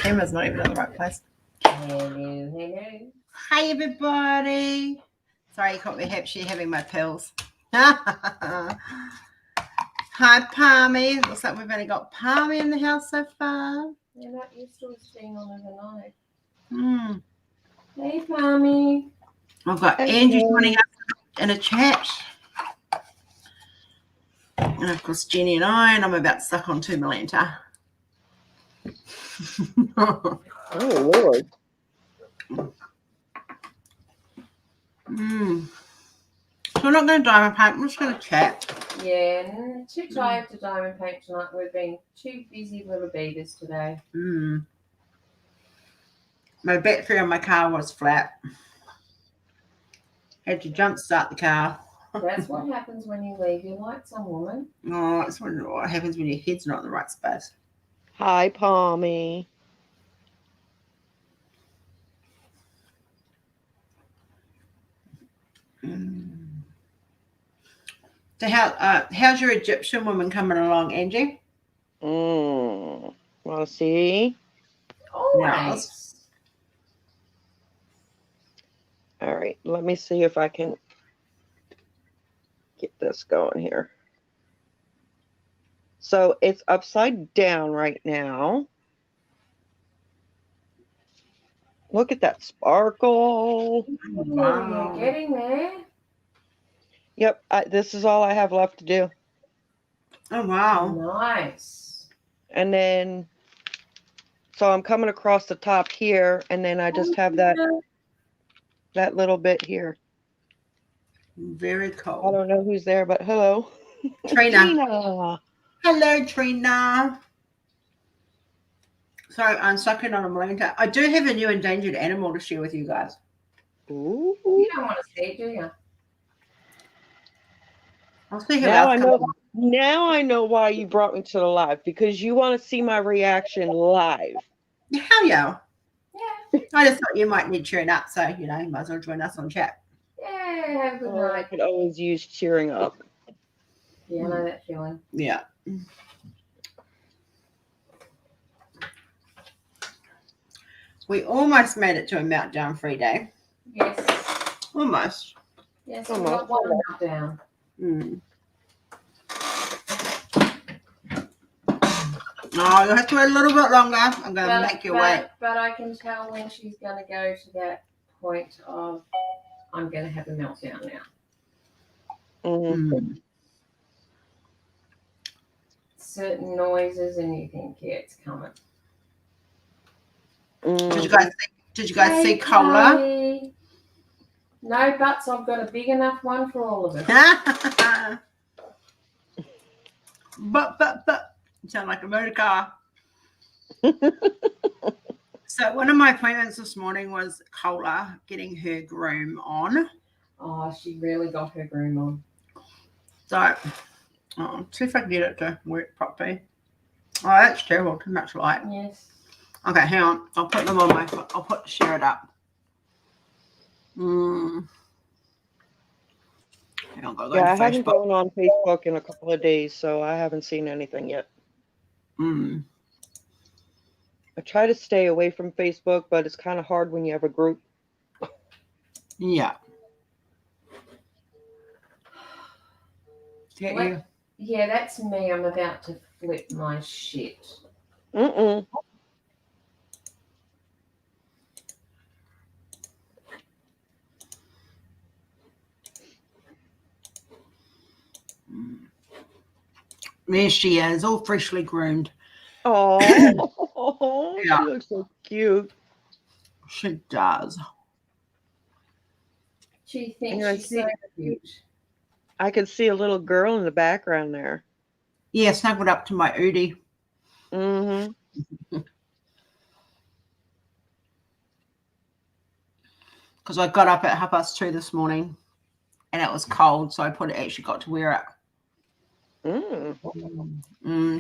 Camera's not even in the right place. Hello. Hi, everybody. Sorry, you caught me actually having my pills. Hi, Palmy. Looks like we've only got Palmy in the house so far. You're not used to us being on overnight. Mm. Hey, Palmy. I've got Andrew joining us in a chat. And of course, Jenny and I'm about stuck on 2 Millenta. Oh, Lord. So we're not going to diamond paint. We're just going to chat. Yeah, too tired to diamond paint tonight. We've been too busy little beavers today. My battery on my car was flat. Had to jump start the car. That's what happens when you leave your lights on, woman. Oh, it's what happens when your head's not in the right space. Hi, Palmy. So how's your Egyptian woman coming along, Angie? Want to see? Always. All right, let me see if I can get this going here. So it's upside down right now. Look at that sparkle. Wow. You're getting there. Yep, this is all I have left to do. Oh, wow. Nice. And then, so I'm coming across the top here, and then I just have that little bit here. Very cool. I don't know who's there, but hello. Trina. Hello, Trina. So I'm sucking on a Millenta. I do have a new endangered animal to share with you guys. Ooh. You don't want to see it, do you? I'll see who Now else I comes know. on. Now I know why you brought me to the live, because you want to see my reaction live. Hell yeah. Yeah. I just thought you might need cheering up, so you might as well join us on chat. Yeah, have a good I night. could always use cheering up. Yeah, I know that feeling. Yeah. We almost made it to a meltdown free day. Yes. Almost. Yes, we got one meltdown. Oh, you'll have to wait a little bit longer. I'm going to make you wait. But I can tell when she's going to go to that point of, I'm going to have a meltdown now. Certain noises, and you think, yeah, it's coming. Did you guys see Cola? No, but I've got a big enough one for all of us. But. You sound like a motor car. So one of my appointments this morning was Cola getting her groom on. Oh, she really got her groom on. So, see if I can get it to work properly. Oh, that's terrible. Too much light. Yes. Okay, hang on. I'll put them on my. I'll share it up. Yeah, I haven't gone on Facebook in a couple of days, so I haven't seen anything yet. I try to stay away from Facebook, but it's kind of hard when you have a group. Yeah. Yeah, that's me. I'm about to flip my shit. There she is, all freshly groomed. Oh, yeah. She looks so cute. She does. She thinks she's so cute. I can see a little girl in the background there. Yeah, snuggled up to my Udi. Because I got up at 2:30 this morning, and it was cold, so I actually got to wear it.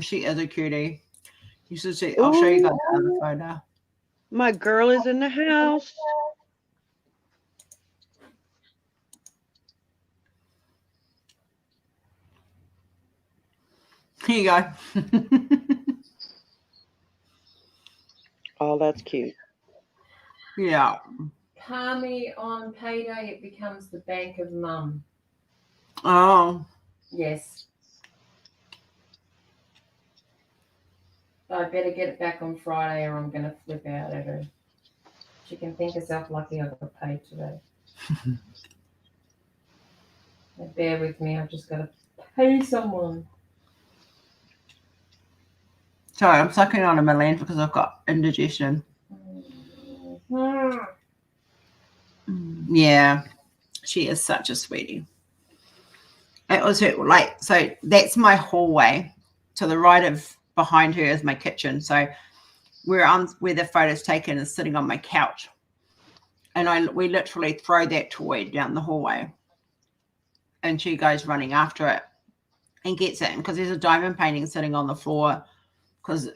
She is a cutie. You should see. I'll show you guys another photo. My girl is in the house. Here you go. Oh, that's cute. Yeah. Palmy on payday, it becomes the bank of mum. Oh. Yes. I better get it back on Friday or I'm going to flip out at her. She can think herself lucky I got paid today. Bear with me, I've just got to pay someone. Sorry, I'm sucking on a Milan because I've got indigestion. Yeah, she is such a sweetie. It was her, like, so that's my hallway. To the right of behind her is my kitchen. So where the photo's taken is sitting on my couch. And we literally throw that toy down the hallway. And she goes running after it and gets it. Because there's a diamond painting sitting on the floor. Because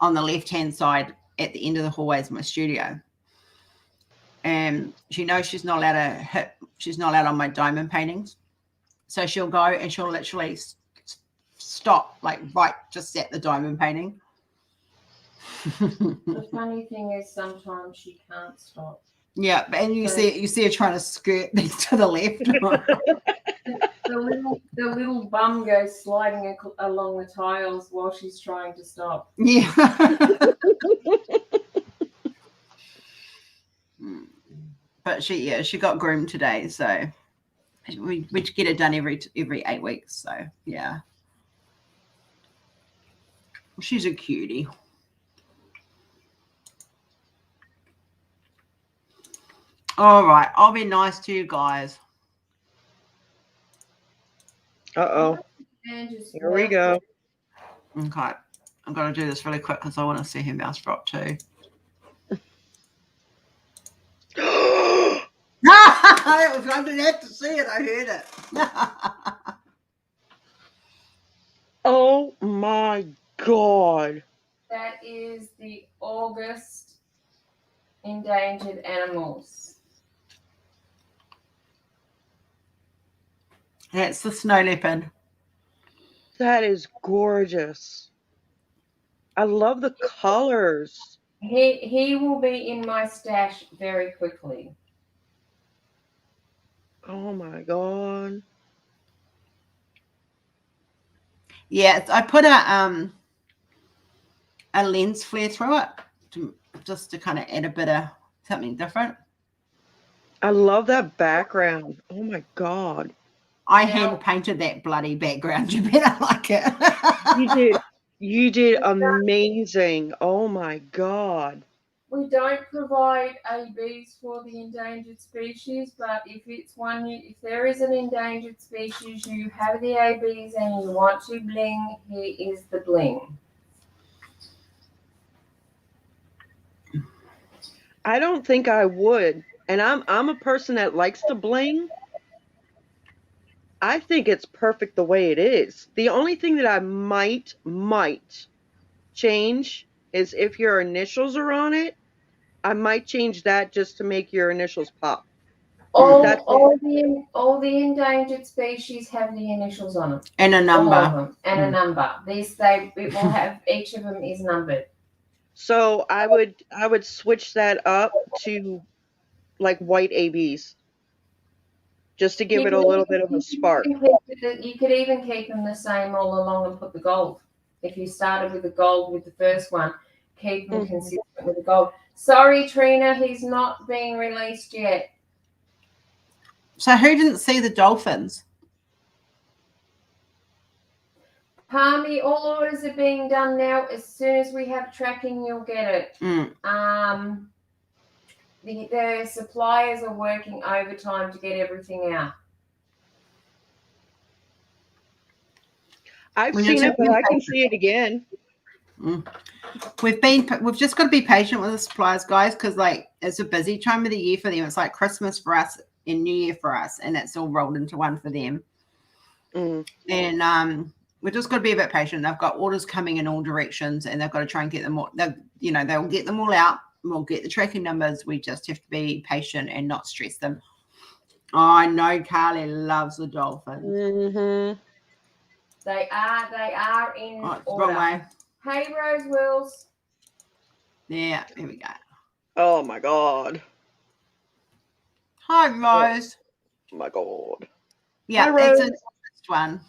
on the left-hand side at the end of the hallway is my studio. And she knows she's not allowed on my diamond paintings. So she'll go and she'll literally stop, like right just at the diamond painting. The funny thing is sometimes she can't stop. Yeah, and you see her trying to skirt to the left. the little bum goes sliding along the tiles while she's trying to stop. Yeah. But she got groomed today, so we get it done every 8 weeks. So yeah, she's a cutie. All right, I'll be nice to you guys. Uh-oh. Here we go. Okay, I'm going to do this really quick because I want to see her mouse drop too. I didn't have to see it. I heard it. Oh my God. That is the August endangered animals. That's the snow leopard. That is gorgeous. I love the colors. He will be in my stash very quickly. Oh my God. Yeah, I put a lens flare through it just to kind of add a bit of something different. I love that background. Oh my God. I hand painted that bloody background. You better like it. You did amazing. Oh my God. We don't provide ABs for the endangered species, but if there is an endangered species, you have the ABs and you want to bling, here is the bling. I don't think I would. And I'm a person that likes to bling. I think it's perfect the way it is. The only thing that I might change is if your initials are on it. I might change that just to make your initials pop. All the endangered species have the initials on them. And a number. All of them. And a number. It will have, each of them is numbered. So I would switch that up to like white ABs. Just to give it a little bit of a spark. You could even keep them the same all along and put the gold. If you started with the gold with the first one, keep them consistent with the gold. Sorry, Trina, he's not being released yet. So who didn't see the dolphins? Palmy, all orders are being done now. As soon as we have tracking, you'll get it. The suppliers are working overtime to get everything out. I've seen it, but I can see it again. We've just got to be patient with the suppliers, guys, because like it's a busy time of the year for them. It's like Christmas for us and New Year for us, and it's all rolled into one for them. And we're just got to be a bit patient. They've got orders coming in all directions, and they've got to try and get them all. They'll get them all out. We'll get the tracking numbers. We just have to be patient and not stress them. Oh, I know Carly loves the dolphins. They are in order. Wrong way. Hey, Rose Wills. Yeah, here we go. Oh my God. Hi, Rose. Oh my God. Yeah, Hi, Rose. it's a next one.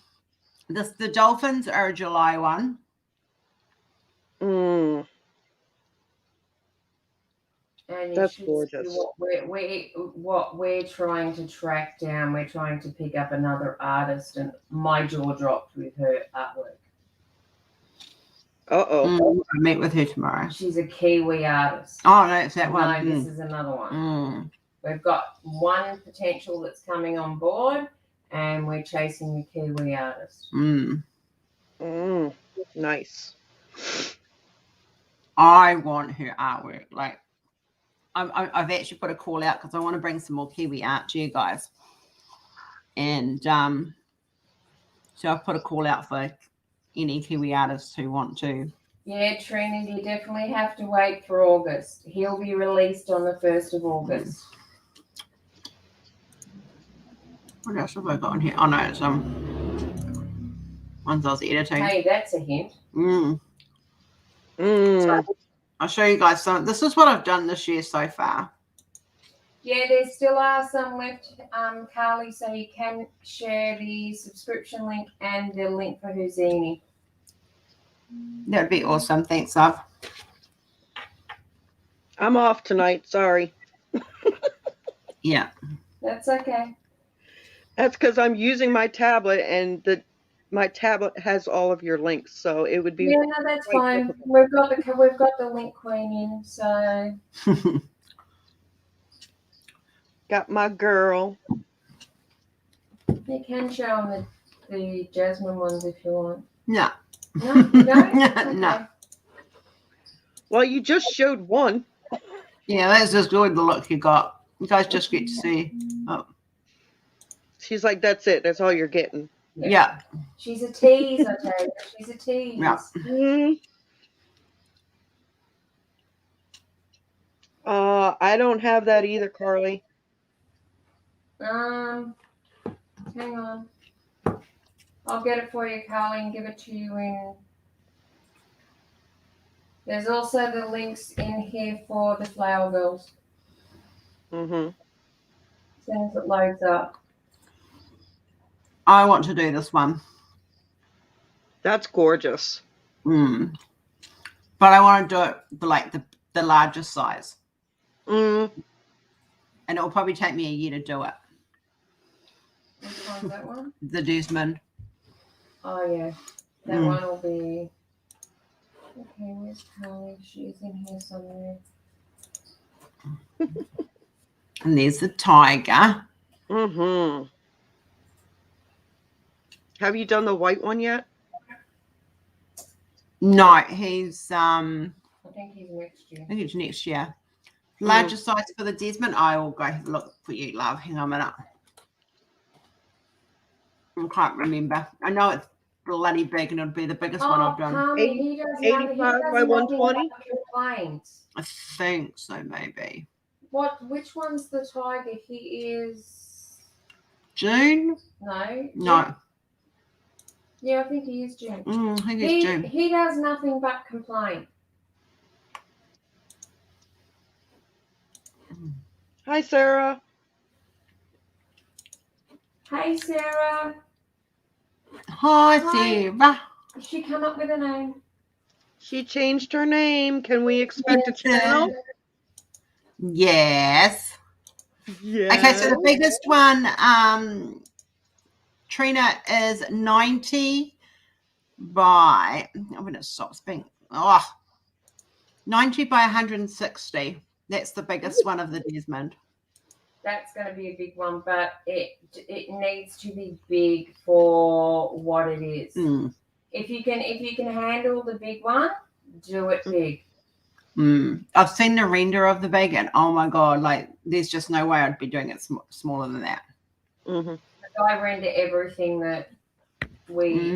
The dolphins are a July one. Mm, And you that's should gorgeous. see what we're trying to track down. We're trying to pick up another artist, and my jaw dropped with her artwork. Uh-oh. I meet with her tomorrow. She's a Kiwi artist. Oh, no, it's that one. No, this is another one. Mm. We've got one potential that's coming on board, and we're chasing the Kiwi artist. Nice. I want her artwork. Like, I've actually put a call out because I want to bring some more Kiwi art to you guys. And so I've put a call out for any Kiwi artists who want to. Yeah, Trinity, you definitely have to wait for August. He'll be released on the 1st of August. What else have I got on here? Oh no, it's ones I was editing. Hey, that's a hint. So I'll show you guys some. This is what I've done this year so far. Yeah, there still are some left, Carly, so you can share the subscription link and the link for Houdini. That'd be awesome. Thanks, love. I'm off tonight. Sorry. Yeah. That's okay. That's because I'm using my tablet, and my tablet has all of your links, so it would be. Yeah, no, that's fine. Difficult. We've got the link queen in, so. Got my girl. You can show them the Jasmine ones if you want. No. No, you don't? Okay. No. Well, you just showed one. Yeah, that's just good. The look you got. You guys just get to see. Oh. She's like, that's it. That's all you're getting. Yeah. She's a tease, I tell you. She's a tease. Yeah. I don't have that either, Carly. Hang on. I'll get it for you, Carly, and give it to you in. There's also the links in here for the Flower Girls. As soon as it loads up. I want to do this one. That's gorgeous. But I want to do it like the largest size. And it will probably take me a year to do it. Which one's that one? The Desmond. Oh, yeah. That one will be. Okay, where's Carly? She's in here somewhere. And there's the tiger. Have you done the white one yet? No, he's I think he's next year. I think it's next year. Larger size for the Desmond. I will go have a look for you, love. Hang on a minute. I can't remember. I know it's bloody big and it'll be the biggest one I've done. 85 by 120? I think so, maybe. Which one's the tiger? He is June? No. No. Yeah, I think he is June. I think it's June. He does nothing but complain. Hi, Sarah. Hey, Sarah. Hi, Sarah. Did she come up with a name? She changed her name. Can we expect a channel? Yes. Yeah. Okay, so the biggest one, Trina, is 90 by, when it stops being, 90 by 160. That's the biggest one of the Desmond. That's going to be a big one, but it needs to be big for what it is. If you can handle the big one, do it big. I've seen the render of the big, and oh my god, like there's just no way I'd be doing it smaller than that. I render everything that we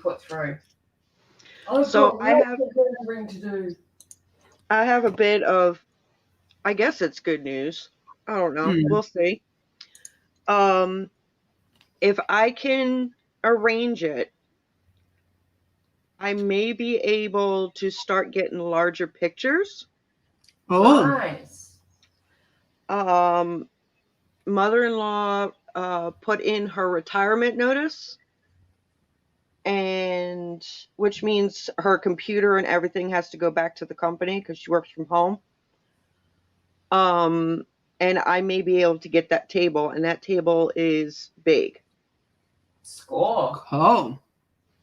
put through. So I have to do. I have a bit of, I guess it's good news. I don't know. We'll see. If I can arrange it, I may be able to start getting larger pictures. Oh, Nice. Mother-in-law put in her retirement notice, and which means her computer and everything has to go back to the company because she works from home. And I may be able to get that table, and that table is big. Score. oh.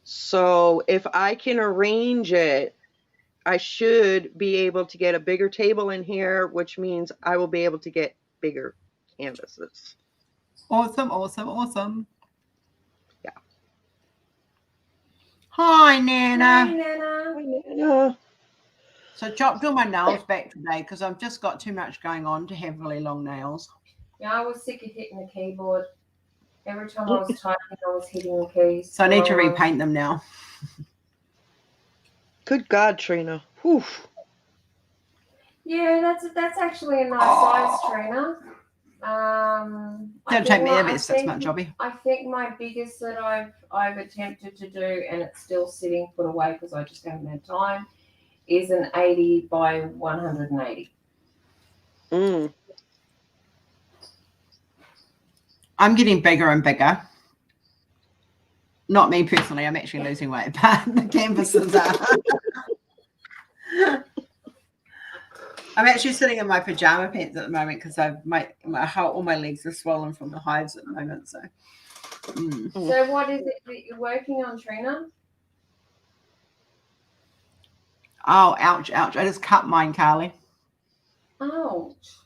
So if I can arrange it, I should be able to get a bigger table in here, which means I will be able to get bigger canvases. Awesome, awesome, awesome. Yeah. Hi, Nana. Hi, Nana. Yeah. So chopped all my nails back today because I've just got too much going on to have really long nails. Yeah, I was sick of hitting the keyboard. Every time I was typing, I was hitting the keys. So I need to repaint them now. Good God, Trina. Whew. Yeah, that's actually a nice size, Trina. That'll take me about 6 months, Jobby. I think my biggest that I've attempted to do, and it's still sitting put away because I just haven't had time, is an 80 by 180. I'm getting bigger and bigger. Not me personally, I'm actually losing weight, but the canvases are. I'm actually sitting in my pajama pants at the moment because all my legs are swollen from the hives at the moment. So, So what is it that you're working on, Trina? Oh, ouch, ouch! I just cut mine, Carly. Ouch.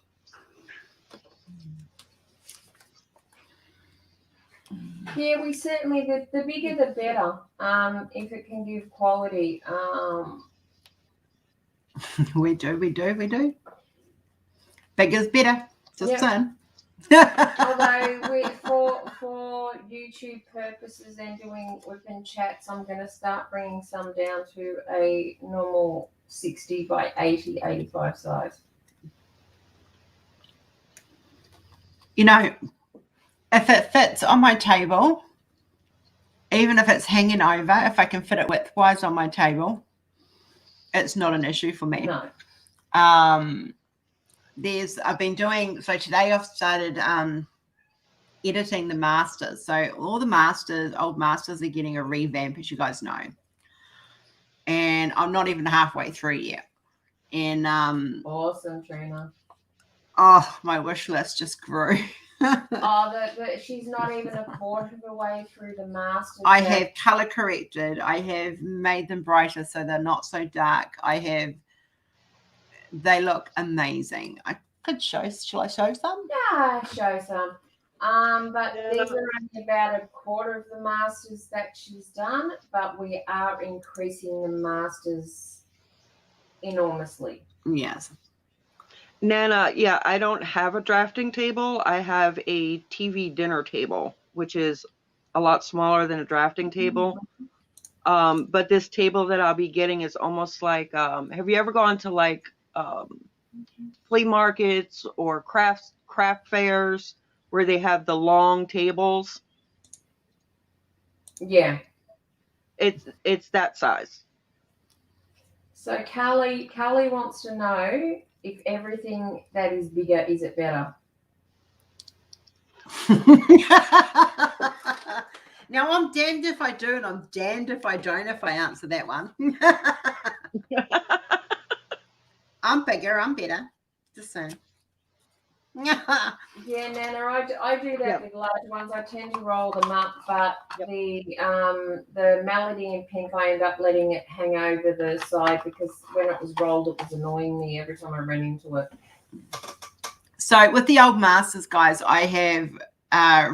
Yeah, we certainly the bigger the better. If it can give quality. We do. Bigger's better. Just saying. Although for YouTube purposes and doing whipping chats, I'm going to start bringing some down to a normal 60 by 80, 85 size. You know, if it fits on my table, even if it's hanging over, if I can fit it widthwise on my table, it's not an issue for me. No. I've been doing, so today I've started editing the masters. So all the old masters are getting a revamp, as you guys know. And I'm not even halfway through yet. And awesome, Trina. Oh, my wish list just grew. She's not even a quarter of the way through the masters. I have color corrected. I have made them brighter so they're not so dark. They look amazing. I could show. Shall I show some? Yeah, show some. But these are only about a quarter of the masters that she's done, but we are increasing the masters enormously. Yes. Nana, yeah, I don't have a drafting table. I have a TV dinner table, which is a lot smaller than a drafting table. But this table that I'll be getting is almost like, have you ever gone to like flea markets or craft fairs where they have the long tables? Yeah. It's that size. So Carly wants to know if everything that is bigger, is it better? Now I'm damned if I do and I'm damned if I don't if I answer that one. I'm bigger, I'm better. Just saying. Yeah, Nana, I do that with large ones. I tend to roll them up, but the Melody in pink, I end up letting it hang over the side because when it was rolled, it was annoying me every time I ran into it. So with the old masters, guys, I have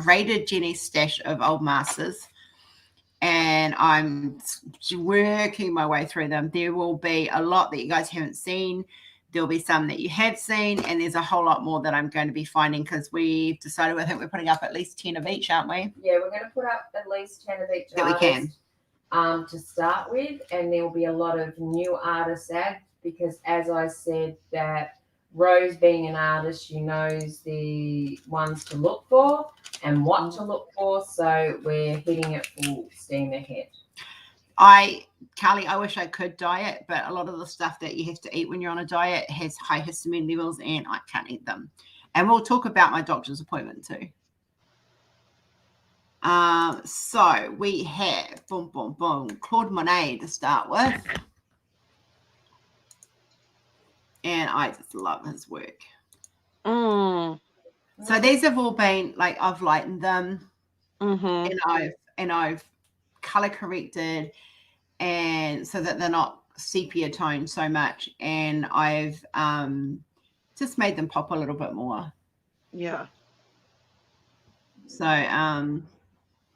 raided Jenny's stash of old masters, and I'm working my way through them. There will be a lot that you guys haven't seen. There'll be some that you have seen, and there's a whole lot more that I'm going to be finding because we've decided, I think we're putting up at least 10 of each, aren't we? Yeah, we're going to put up at least 10 of each that we can. To start with, and there will be a lot of new artists added because, as I said, that Rose being an artist, she knows the ones to look for and what to look for, so we're hitting it full steam ahead. Carly, I wish I could diet, but a lot of the stuff that you have to eat when you're on a diet has high histamine levels, and I can't eat them. And we'll talk about my doctor's appointment too. So we have Claude Monet to start with. And I just love his work. So these have all been like, I've lightened them, and I've color corrected, and so that they're not sepia toned so much, and I've just made them pop a little bit more. Yeah. So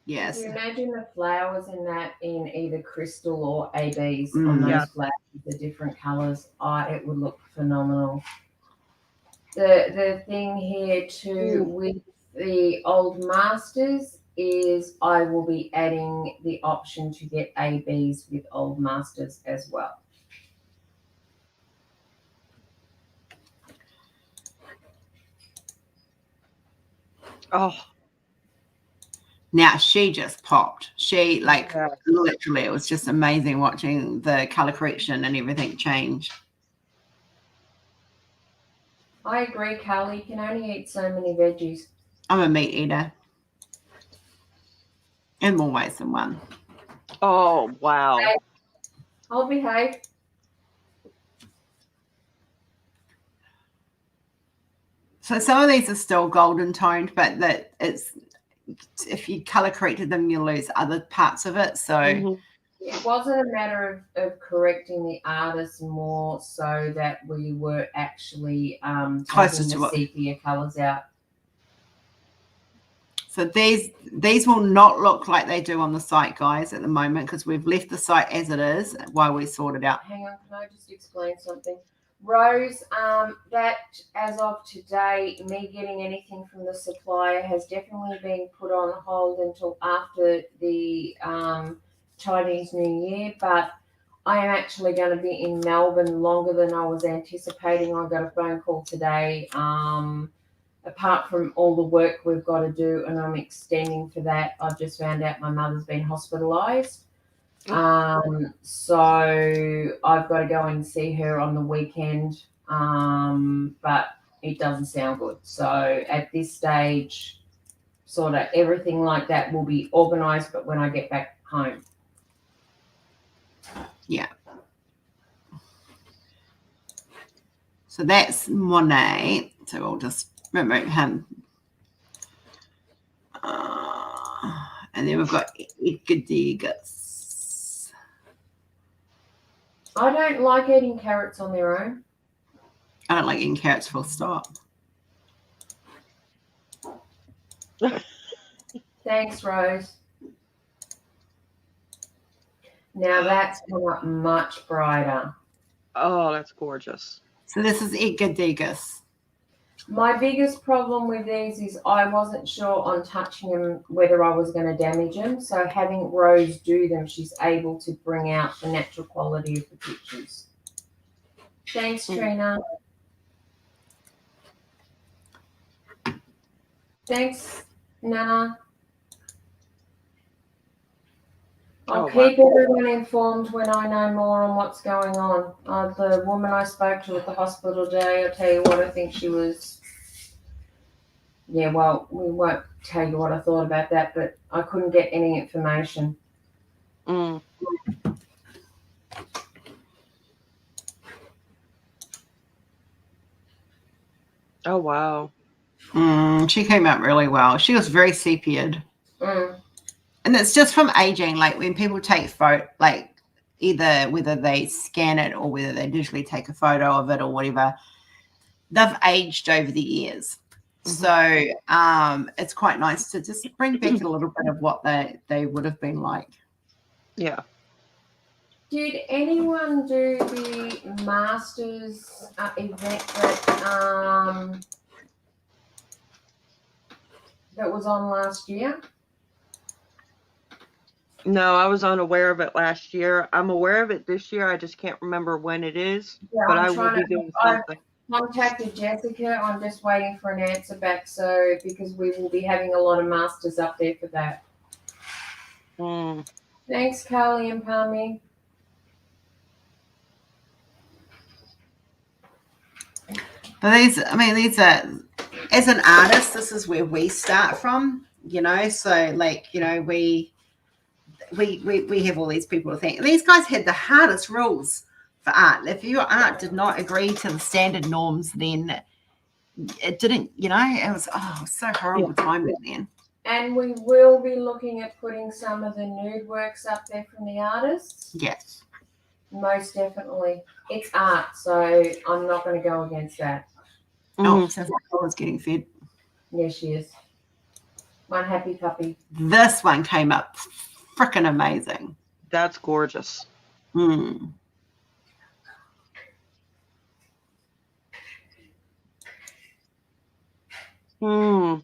yes. Can you imagine the flowers in either crystal or ABs on those flowers, the different colors? It would look phenomenal. The thing here too with the old masters is I will be adding the option to get ABs with old masters as well. Oh. Now she just popped. She literally, it was just amazing watching the color correction and everything change. I agree, Carly. You can only eat so many veggies. I'm a meat eater. In more ways than one. Oh, wow. Hey, I'll behave. So some of these are still golden toned, but that it's, if you color corrected them, you lose other parts of it. So it wasn't a matter of correcting the artist, more so that we were actually taking the sepia colors out. So these will not look like they do on the site, guys, at the moment, because we've left the site as it is while we sort it out. Hang on, can I just explain something? Rose, that as of today, me getting anything from the supplier has definitely been put on hold until after the Chinese New Year, but I am actually going to be in Melbourne longer than I was anticipating. I got a phone call today, apart from all the work we've got to do, and I'm extending for that. I've just found out my mother's been hospitalised. So I've got to go and see her on the weekend, but it doesn't sound good. So at this stage, sort of everything like that will be organised, but when I get back home. Yeah. So that's Monet. So we'll just remove him. And then we've got Icadigas. I don't like eating carrots on their own. I don't like eating carrots full stop. Thanks, Rose. Now that's come up much brighter. Oh, that's gorgeous. So this is Icadigas. My biggest problem with these is I wasn't sure on touching them whether I was going to damage them. So having Rose do them, she's able to bring out the natural quality of the pictures. Thanks, Trina. Thanks, Nana. I'll keep everyone informed when I know more on what's going on. The woman I spoke to at the hospital today, I'll tell you what, I think she was... Yeah, well, we won't tell you what I thought about that, but I couldn't get any information. Oh, wow. She came out really well. She was very sepiaed. And it's just from aging. Like when people take photo, like either whether they scan it or whether they digitally take a photo of it or whatever, they've aged over the years. So it's quite nice to just bring back a little bit of what they would have been like. Yeah. Did anyone do the Masters event that was on last year? No, I was unaware of it last year. I'm aware of it this year. I just can't remember when it is. Yeah, but I will be doing something. I contacted Jessica. I'm just waiting for an answer back. So because we will be having a lot of Masters up there for that. Thanks, Carly and Palmy. But these are, as an artist, this is where we start from, you know. So like, you know, we have all these people to thank. These guys had the hardest rules for art. If your art did not agree to the standard norms, then it didn't, you know, it was so horrible time back then. And we will be looking at putting some of the nude works up there from the artists. Yes. Most definitely. It's art, so I'm not going to go against that. Oh, sounds like Paula's getting fed. Yeah, she is. One happy puppy. This one came up freaking amazing. That's gorgeous. Mm. Hmm.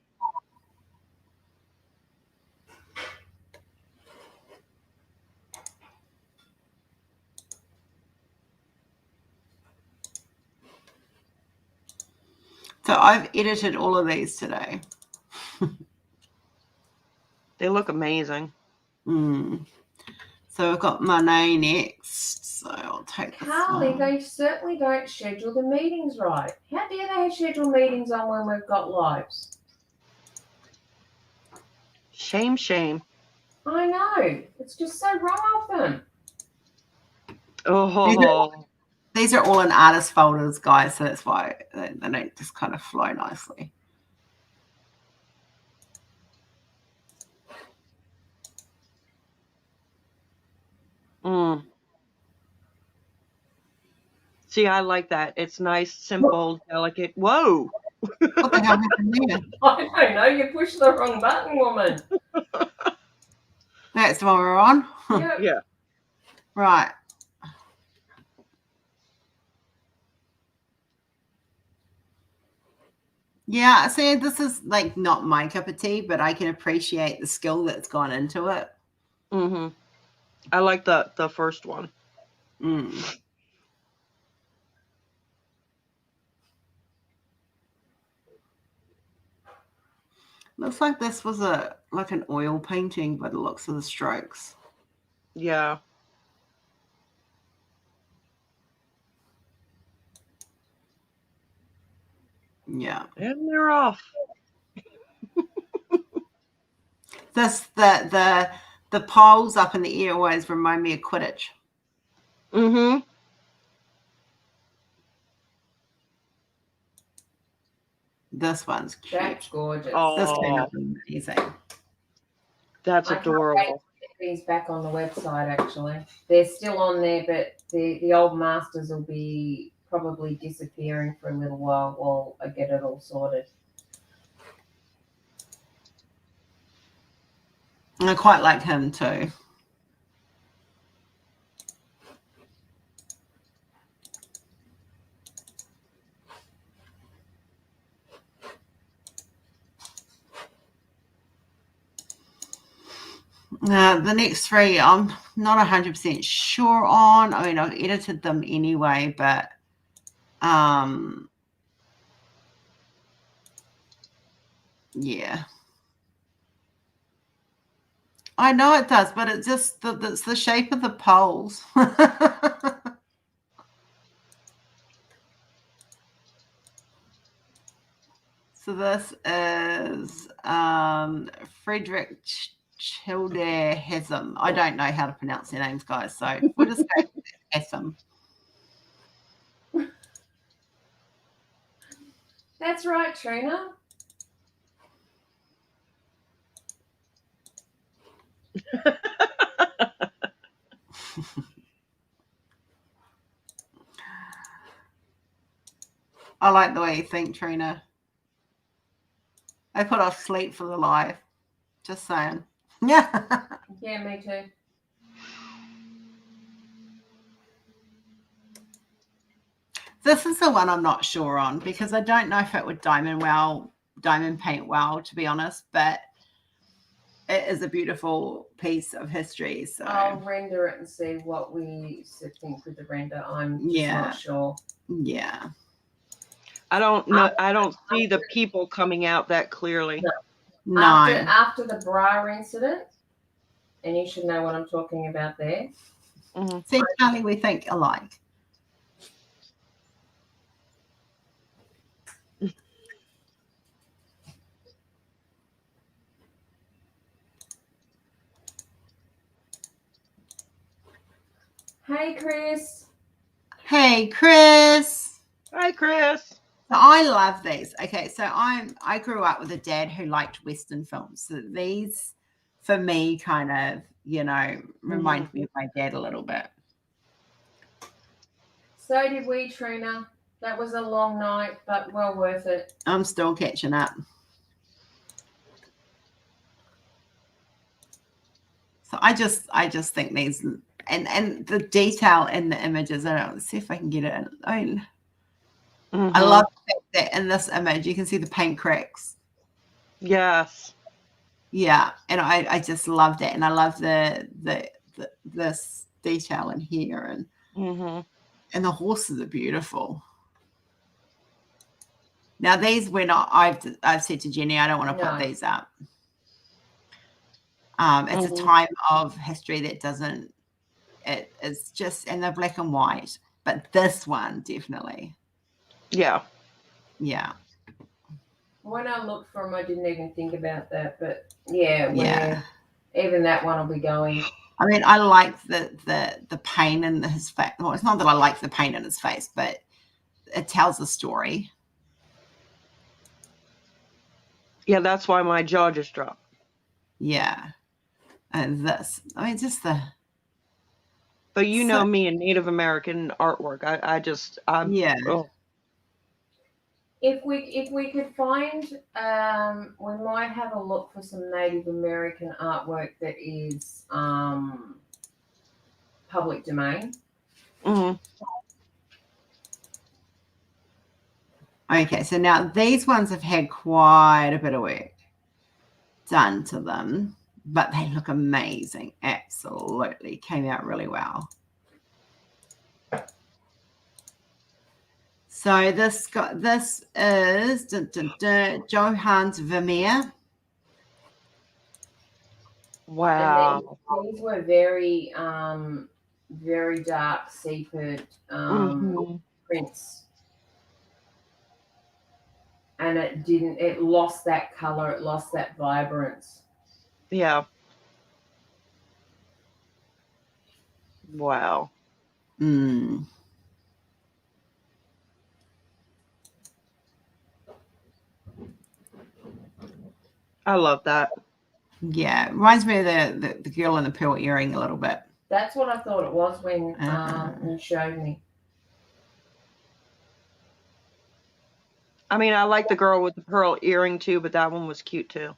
So I've edited all of these today. They look amazing. Mm. So I've got Monet next. So I'll take this Carly, one. they certainly don't schedule the meetings right. How dare they schedule meetings on when we've got lives? Shame, shame. I know. It's just so wrong of them. Oh. These are all in artist folders, guys, so that's why they don't just kind of flow nicely. Mm. See, I like that. It's nice, simple, delicate. Whoa. What the hell happened there? I don't know. You pushed the wrong button, woman. That's the one we're on? Yep. Yeah. Right. Yeah, see, this is like not my cup of tea, but I can appreciate the skill that's gone into it. Mm-hmm. I like the first one. Mm. Looks like this was like an oil painting by the looks of the strokes. Yeah. Yeah. And they're off. The poles up in the air always remind me of Quidditch. Mm-hmm. This one's cute. That's gorgeous. This came Oh, up amazing. that's adorable. These back on the website, actually. They're still on there, but the old masters will be probably disappearing for a little while I get it all sorted. I quite like him too. The next three, I'm not 100% sure on. I mean, I've edited them anyway, but yeah. I know it does, but it's just it's the shape of the poles. So this is Frederick Childehesam. I don't know how to pronounce their names, guys, so we'll just go with Hesam. That's right, Trina. I like the way you think, Trina. I put off sleep for the live. Just saying. Yeah. Yeah, me too. This is the one I'm not sure on because I don't know if it would diamond paint well, to be honest, but it is a beautiful piece of history. So I'll render it and see what we think with the render. I'm just not sure. Yeah. I don't know. I don't see the people coming out that clearly. No. After the bra incident, and you should know what I'm talking about there. Mm-hmm. See, Charlie, we think alike. Hey, Chris. Hey, Chris. Hi, Chris. So I love these. Okay, so I grew up with a dad who liked Western films. So these, for me, kind of, remind me of my dad a little bit. So did we, Trina. That was a long night, but well worth it. I'm still catching up. So I just think these and the detail in the images. I don't see if I can get it. I love the fact that in this image you can see the paint cracks. Yes. Yeah, and I just love that, and I love this detail in here, and the horses are beautiful. Now these I've said to Jenny I don't want to put these up. It's a time of history that doesn't. It is just, and they're black and white, but this one definitely. Yeah. Yeah. When I looked for them, I didn't even think about that, but yeah. Even that one will be going. I mean, I like the pain in his face. Well, it's not that I like the pain in his face, but it tells a story. Yeah, that's why my jaw just dropped. Yeah. And this, I mean, just the. But you know me and Native American artwork. Yeah. Oh. If we could find, we might have a look for some Native American artwork that is public domain. Okay, so now these ones have had quite a bit of work done to them, but they look amazing. Absolutely. Came out really well. So this is Johannes Vermeer. Wow. And these were very very dark sepia prints. And it lost that color, it lost that vibrance. Yeah. Wow. I love that. Yeah, it reminds me of the girl in the pearl earring a little bit. That's what I thought it was when you showed me. I mean, I like the girl with the pearl earring too, but that one was cute too.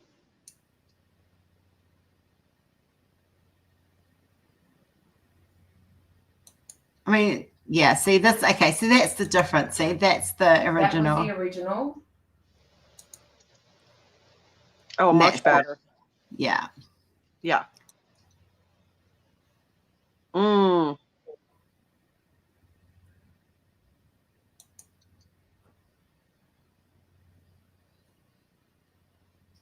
I mean, yeah, see this. Okay, so that's the difference. See, that's the original. That was the original. Oh, much better. Yeah. Yeah.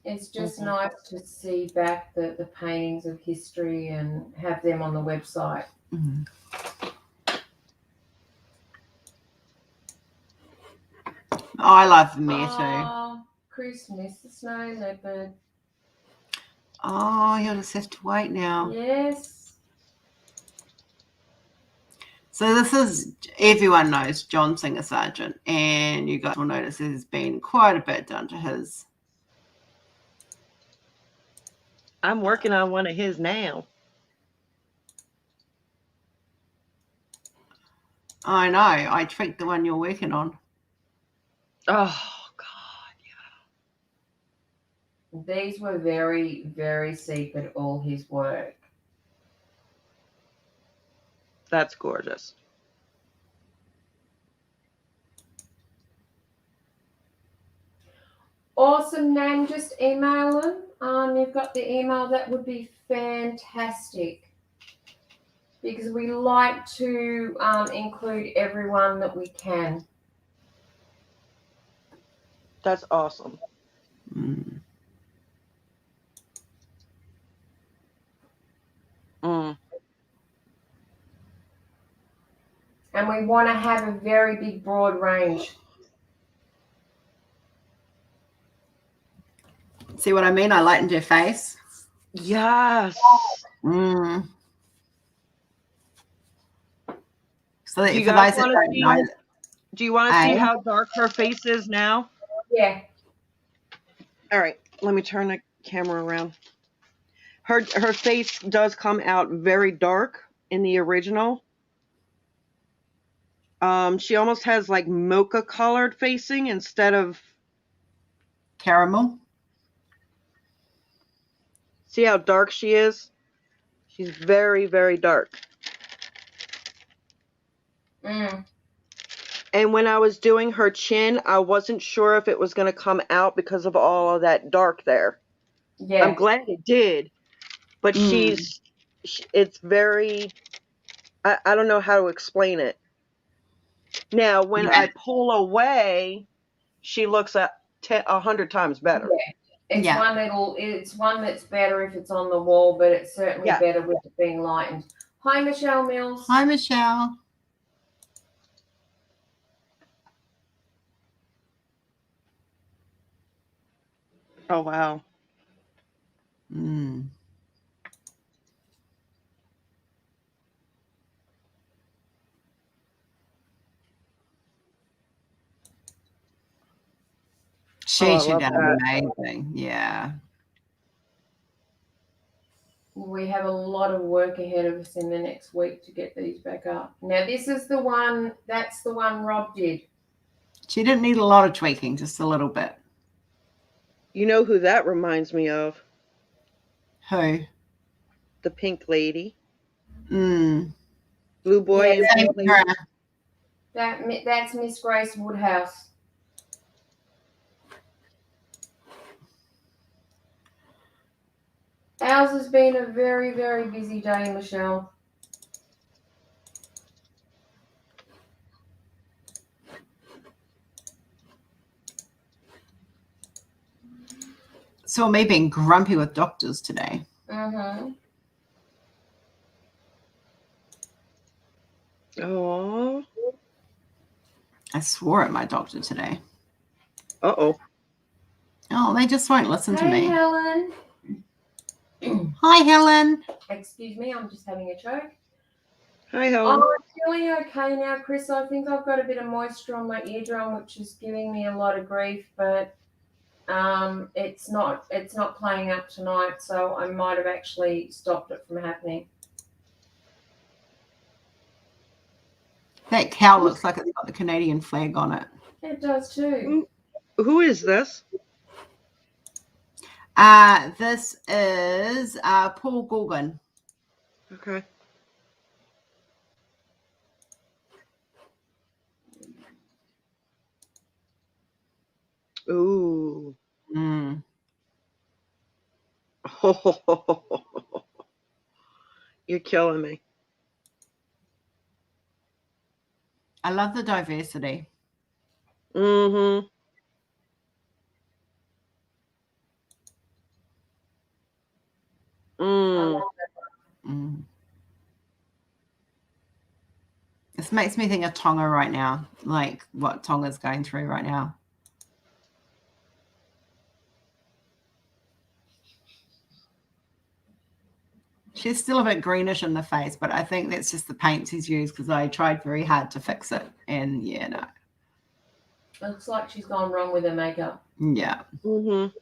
It's just nice to see back the paintings of history and have them on the website. Oh, I love Vermeer too. Christmas, the snow leopard. Oh, you'll just have to wait now. Yes. So this is, everyone knows John Singer Sargent, and you guys will notice there's been quite a bit done to his. I'm working on one of his now. I know. I tweaked the one you're working on. Oh, God, yeah. These were very, very sepia, all his work. That's gorgeous. Awesome, Nan. Just email them. You've got the email. That would be fantastic. Because we like to include everyone that we can. That's awesome. Mm. And we want to have a very big, broad range. See what I mean? I lightened her face. Yes. Mm. So that Do you for guys those that want to don't see? know, Do you want to see how dark her face is now? Yeah. All right, let me turn the camera around. Her face does come out very dark in the original. She almost has like mocha colored facing instead of caramel. See how dark she is? She's very, very dark. Mm. And when I was doing her chin, I wasn't sure if it was going to come out because of all of that dark there. Yeah. I'm glad it did. But it's very, I don't know how to explain it. Now, when I pull away, she looks 100 times better. Yeah. It's one that's better if it's on the wall, but it's certainly better with it being lightened. Hi, Michelle Mills. Hi, Michelle. Oh, wow. Mm. She turned out amazing. Yeah. We have a lot of work ahead of us in the next week to get these back up. Now, this is the one, that's the one Rob did. She didn't need a lot of tweaking, just a little bit. You know who that reminds me of? Who? The pink lady. Mm. Blue boy and pink lady. That's Miss Grace Woodhouse. Ours has been a very, very busy day, Michelle. Saw me being grumpy with doctors today. Mm-hmm. Oh. I swore at my doctor today. Uh-oh. Oh, they just won't listen to me. Hey, Helen. Hi, Helen. Excuse me, I'm just having a choke. Hi, Helen. Oh, I'm feeling okay now, Chris. I think I've got a bit of moisture on my eardrum, which is giving me a lot of grief, but it's not playing up tonight, so I might have actually stopped it from happening. That cow looks like it's got the Canadian flag on it. It does too. Who is this? This is Paul Gorgon. Okay. Ooh. Mm. You're killing me. I love the diversity. Mm-hmm. Mm. This makes me think of Tonga right now, like what Tonga's going through right now. She's still a bit greenish in the face, but I think that's just the paints he's used because I tried very hard to fix it. And yeah, no. Looks like she's gone wrong with her makeup. Yeah. Mm-hmm.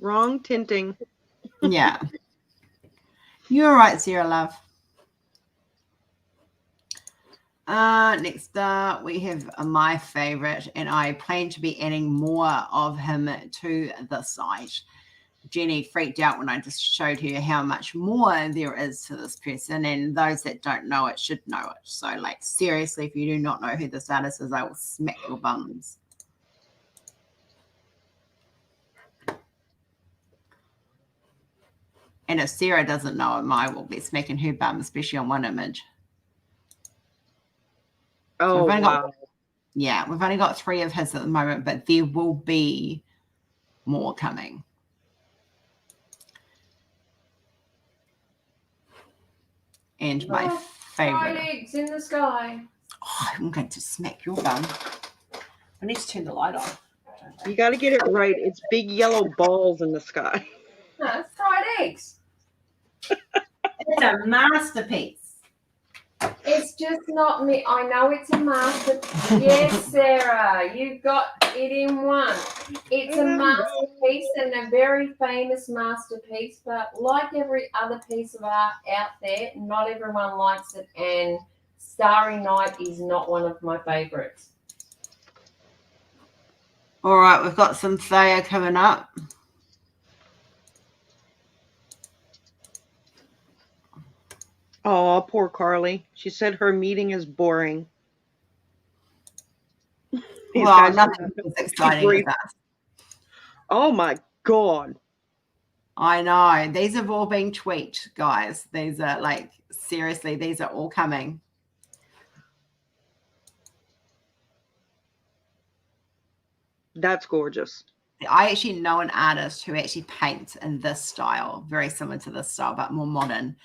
Wrong tinting. Yeah. You're right, Sarah love. Next up, we have my favorite, and I plan to be adding more of him to the site. Jenny freaked out when I just showed her how much more there is to this person, and those that don't know it should know it. So, like, seriously, if you do not know who this artist is, I will smack your bums. And if Sarah doesn't know him, I will be smacking her bum, especially on one image. Oh, wow. We've only got 3 of his at the moment, but there will be more coming. And my Fried favorite. eggs in the sky. Oh, I'm going to smack your gum. I need to turn the light on. You got to get it right. It's big yellow balls in the sky. No, fried eggs. It's a masterpiece. It's just not me. I know it's a masterpiece. Yes, Sarah, you got it in one. It's a masterpiece and a very famous masterpiece, but like every other piece of art out there, not everyone likes it, and Starry Night is not one of my favorites. All right, we've got some Thea coming up. Oh, poor Carly. She said her meeting is boring. Well, nothing was exciting with us. Oh my God. I know. These have all been tweaked, guys. These are like, seriously, these are all coming. That's gorgeous. I actually know an artist who actually paints in this style, very similar to this style, but more modern.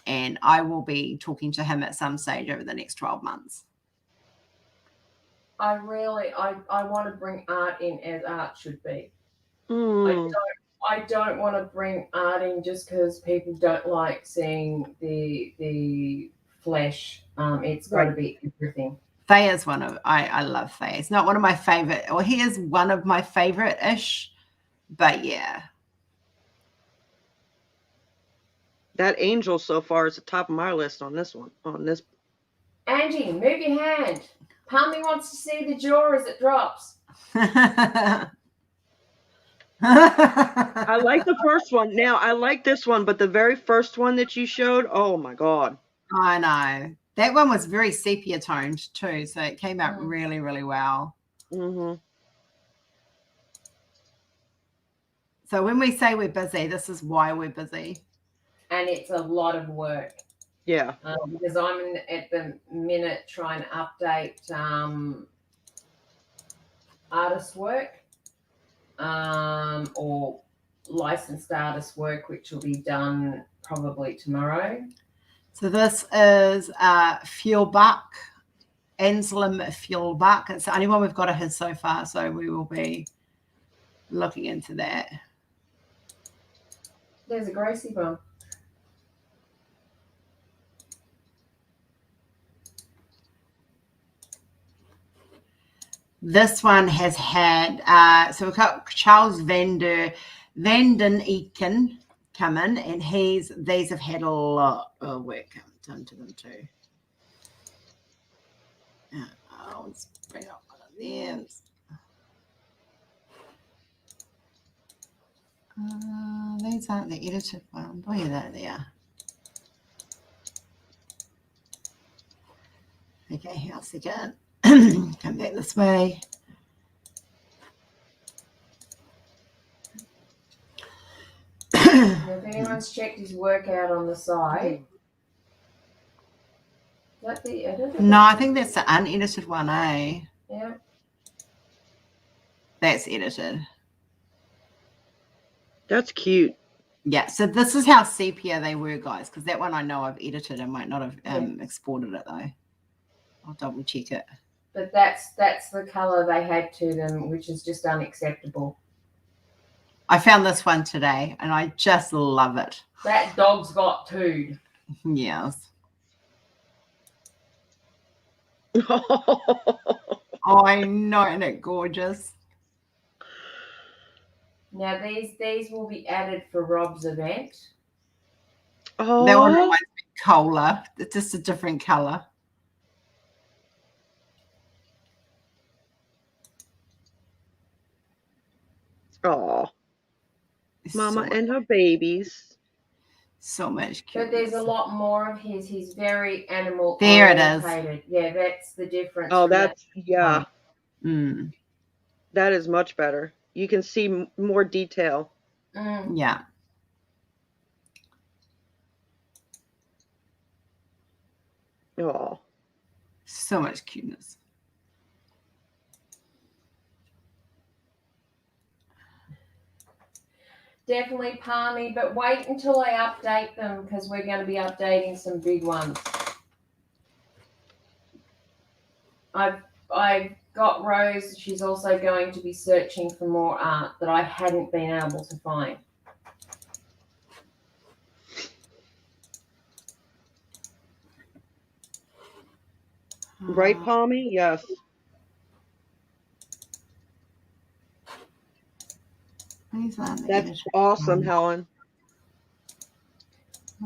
And I will be talking to him at some stage over the next 12 months. I want to bring art in as art should be. Mm. I don't want to bring art in just because people don't like seeing the flesh. It's got to be everything. Thea's one of, I love Thea. It's not one of my favorite, or he is one of my favorite-ish, but yeah. That angel so far is the top of my list on this one. Angie, move your hand. Palmy wants to see the jaw as it drops. I like the first one. Now, I like this one, but the very first one that you showed, oh my God. I know. That one was very sepia toned too, so it came out really, really well. Mm-hmm. So when we say we're busy, this is why we're busy. And it's a lot of work. Yeah. Because I'm at the minute trying to update artist work or licensed artist work, which will be done probably tomorrow. So this is Fuelbuck, Anselm Fuelbuck. It's the only one we've got of his so far, so we will be looking into that. There's a Gracie one. This one has had, so we've got Charles Van Den Eken come in, and these have had a lot of work done to them too. Let's bring up one of them. These aren't the edited ones. Oh, yeah, there they are. Okay, how's it going? Come back this way. If anyone's checked his work out on the side, is that the edited? No, I think that's the unedited one, eh? Yeah. That's edited. That's cute. Yeah, so this is how sepia they were, guys, because that one I know I've edited and might not have exported it, though. I'll double check it. But that's the colour they had to them, which is just unacceptable. I found this one today, and I just love it. That dog's got tooed. Yes. I know, isn't it gorgeous? Now these will be added for Rob's event. Oh, that one reminds me of cola. It's just a different color. Oh, Mama and her babies. So much cute. But there's a lot more of his. He's very animal there orientated. It is. Yeah, that's the difference. Oh, that's yeah. That is much better. You can see more detail. Yeah. Oh, so much cuteness. definitely palmy, but wait until I update them because we're going to be updating some big ones. I've got Rose. She's also going to be searching for more art that I hadn't been able to find. Right, Palmy? Yes. That's awesome, Helen.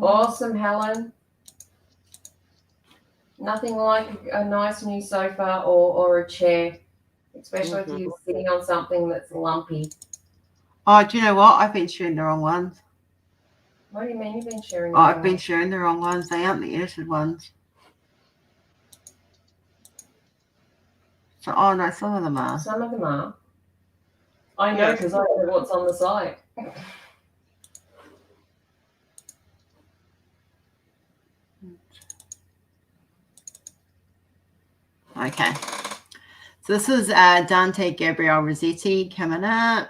Awesome, Helen. Nothing like a nice new sofa or a chair, especially if you're sitting on something that's lumpy. Oh, do you know what? I've been sharing the wrong ones. What do you mean you've been sharing the wrong ones? I've been sharing the wrong ones. They aren't the edited ones. So, oh no, some of them are. Some of them are. I know because I know what's on the site. Okay. So this is Dante Gabriel Rossetti coming up.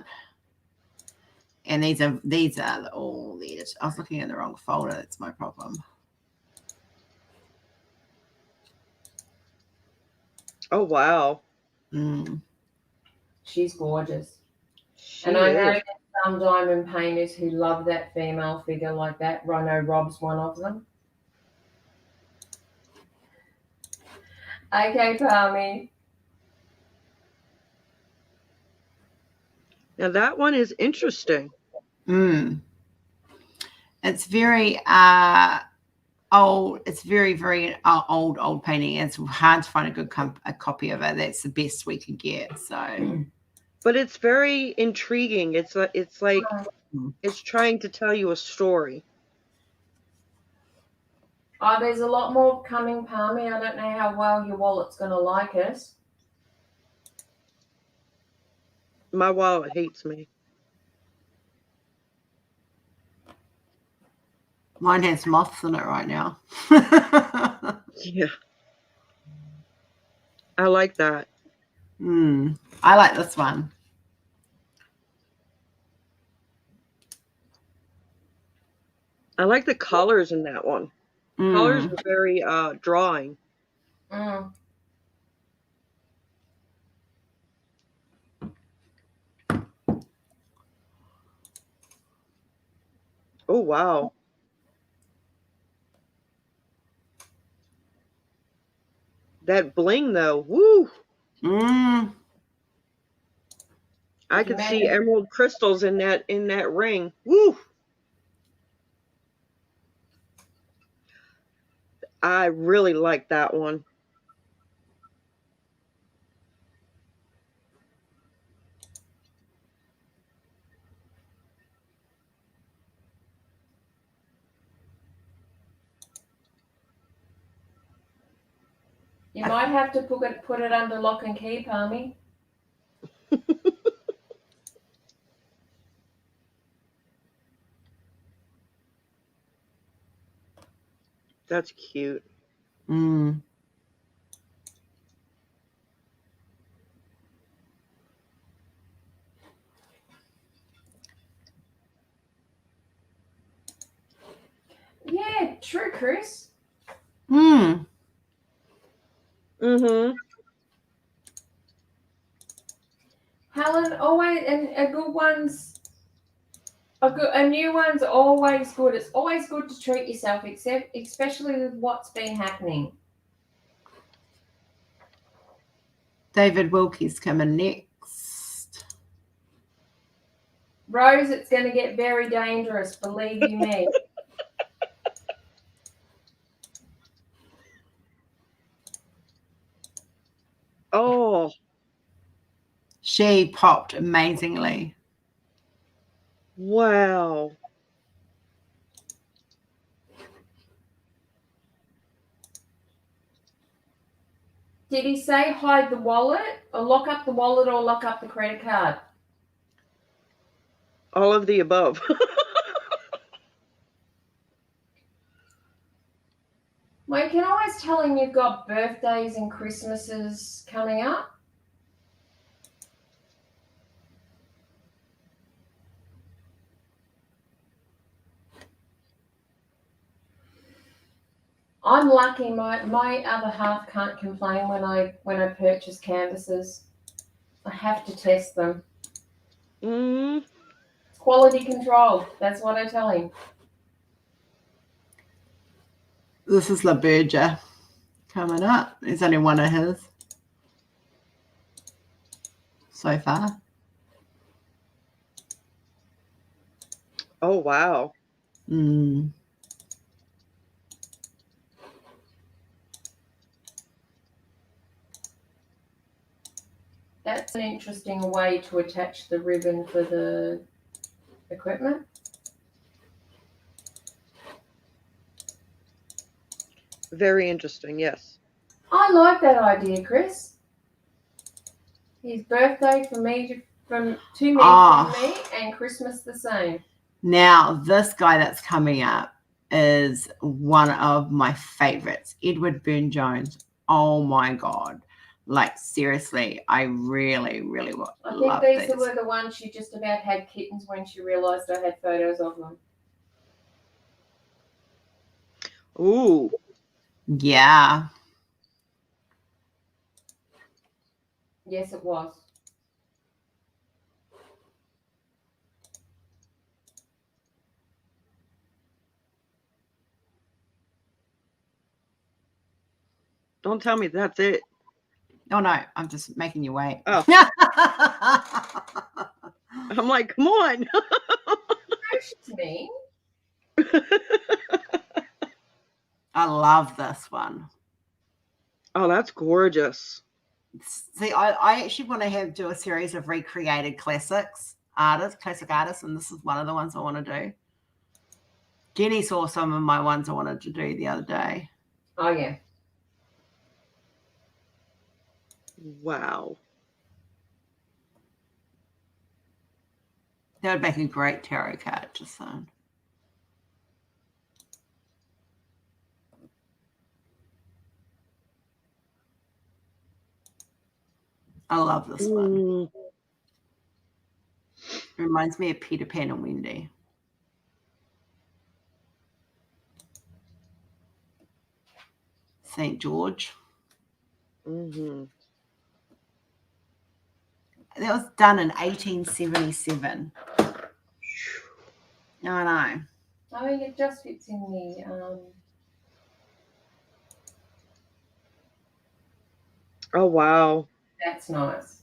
And these are all the editors. I was looking at the wrong folder. That's my problem. Oh, wow. She's gorgeous. And I know there's some diamond painters who love that female figure like that. I know Rob's one of them. Okay, Palmy. Now that one is interesting. It's very old. It's very, very old painting. It's hard to find a good a copy of it. That's the best we could get. So, but it's very intriguing. It's like it's trying to tell you a story. Oh, there's a lot more coming, Palmy. I don't know how well your wallet's going to like it. My wallet hates me. Mine has moths in it right now. Yeah. I like that. I like this one. I like the colors in that one. Colors are very drawing. Oh, wow. That bling, though. Woo! I could see emerald crystals in that ring. Woo! I really like that one. You might have to put it under lock and key, Palmy. That's cute. Yeah, true, Chris. Helen, always, and a good one's a new one's always good. It's always good to treat yourself, especially with what's been happening. David Wilkie's coming next. Rose, it's going to get very dangerous, believe you me. Oh. She popped amazingly. Wow. Did he say hide the wallet or lock up the wallet or lock up the credit card? All of the above. Well, you can always tell him you've got birthdays and Christmases coming up. I'm lucky. My other half can't complain when I purchase canvases. I have to test them. Mm. It's quality control. That's what I tell him. This is La Berger coming up. There's only one of his so far. Oh, wow. Mm. That's an interesting way to attach the ribbon for the equipment. Very interesting, yes. I like that idea, Chris. His birthday from me, from me, and Christmas the same. Now, this guy that's coming up is one of my favorites, Edward Burne-Jones. Oh my God. Like, seriously, I really, really love these. I think these were the ones she just about had kittens when she realised I had photos of them. Ooh. Yeah. Yes, it was. Don't tell me that's it. Oh, no, I'm just making you wait. Oh. I'm like, come on. She's mean. I love this one. Oh, that's gorgeous. See, I actually want to do a series of recreated classic artists, and this is one of the ones I want to do. Jenny saw some of my ones I wanted to do the other day. Oh, yeah. Wow. That would make a great tarot card, just saying. I love this one. It reminds me of Peter Pan and Wendy. St. George. Mm-hmm. That was done in 1877. No, I know. I mean, it just fits in the... Oh, wow. That's nice.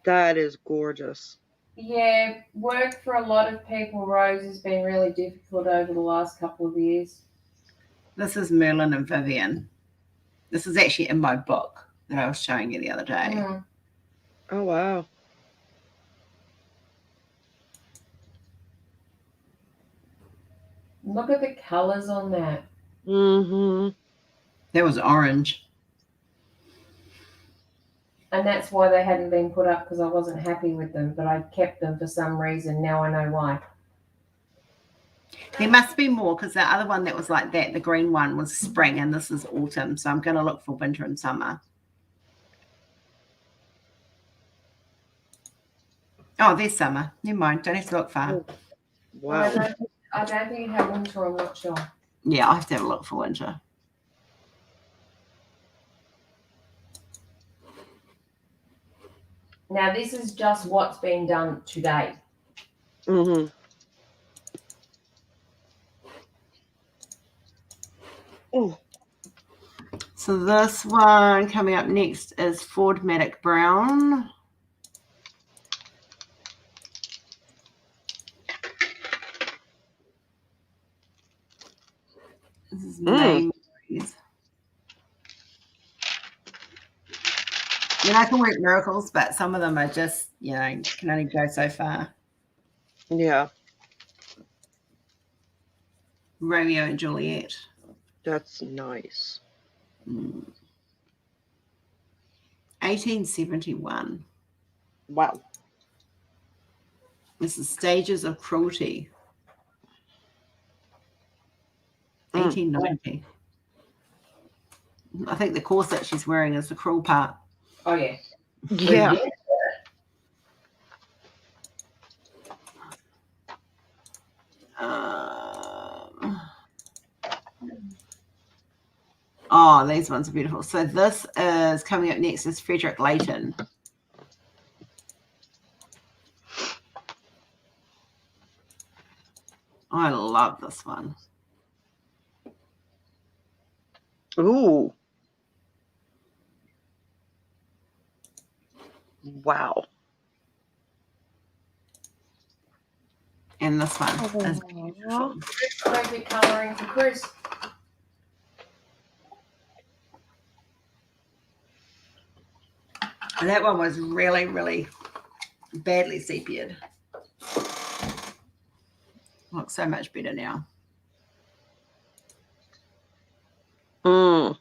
That is gorgeous. Yeah, work for a lot of people, Rose, has been really difficult over the last couple of years. This is Merlin and Vivian. This is actually in my book that I was showing you the other day. Mm. Oh, wow. Look at the colours on that. Mm-hmm. That was orange. And that's why they hadn't been put up, because I wasn't happy with them, but I kept them for some reason. Now I know why. There must be more, because the other one that was like that, the green one, was spring, and this is autumn. So I'm going to look for winter and summer. Oh, there's summer. Never mind. Don't have to look far. Oh, wow. I don't think it had winter. I'm not sure. Yeah, I have to have a look for winter. Now, this is just what's been done today. Mm-hmm. Oh. So this one coming up next is Ford Matic Brown. This is May. I mean, I can work miracles, but some of them are just, can only go so far. Yeah. Romeo and Juliet. That's nice. 1871. Wow. This is Stages of Cruelty. 1890. I think the corset she's wearing is the cruel part. Oh, yeah. Yeah. Oh, these ones are beautiful. So this is coming up next is Frederick Layton. I love this one. Ooh. Wow. And this one is beautiful. Maybe colouring for Chris. And that one was really, really badly sepiaed. Looks so much better now. Mm.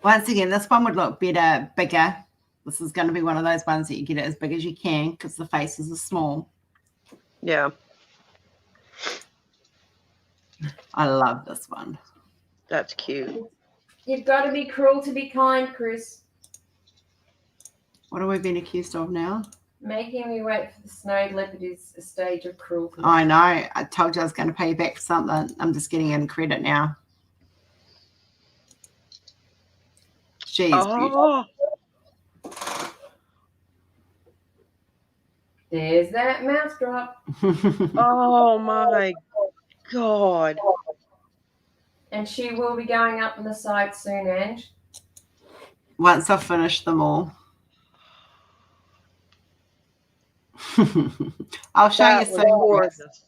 Once again, this one would look better, bigger. This is going to be one of those ones that you get it as big as you can because the faces are small. Yeah. I love this one. That's cute. You've got to be cruel to be kind, Chris. What are we being accused of now? Making me wait for the snowed leopard is a stage of cruelty. I know. I told you I was going to pay you back for something. I'm just getting in credit now. She's beautiful. There's that mouth drop. Oh my God. And she will be going up on the side soon, Ange. Once I've finished them all. I'll show you soon. Gorgeous.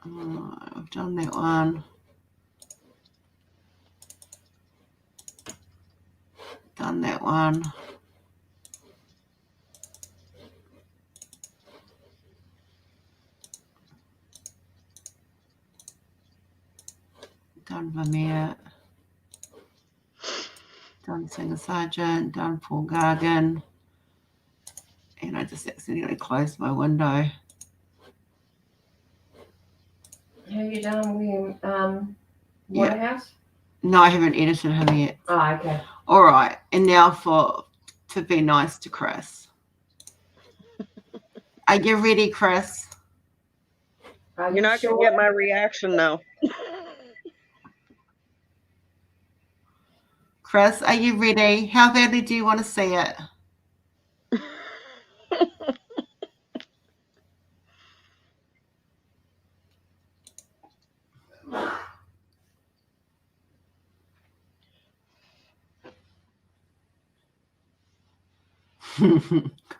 Oh, I've done that one. Done that one. Done Vermeer. Done Singer Sargent. Done Paul Gargan. And I just accidentally closed my window. Have you done William Waterhouse? No, I haven't edited him yet. Oh, okay. All right. And now to be nice to Chris. Are you ready, Chris? Are You're not sure? going to get my reaction, though. Chris, are you ready? How badly do you want to see it?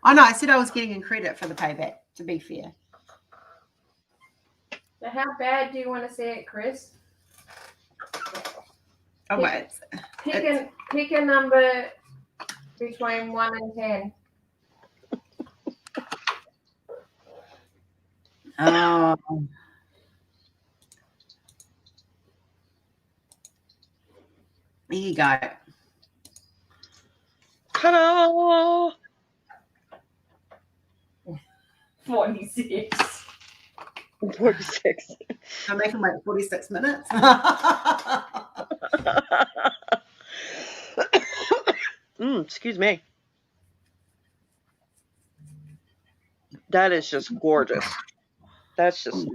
I know, I said I was getting in credit for the payback, to be fair. So how bad do you want to see it, Chris? Oh, wait. Pick a number between 1 and 10. Oh. There you go. Ta-da! 46. 46. I'm making like 46 minutes. Excuse me. That is just gorgeous. That's just...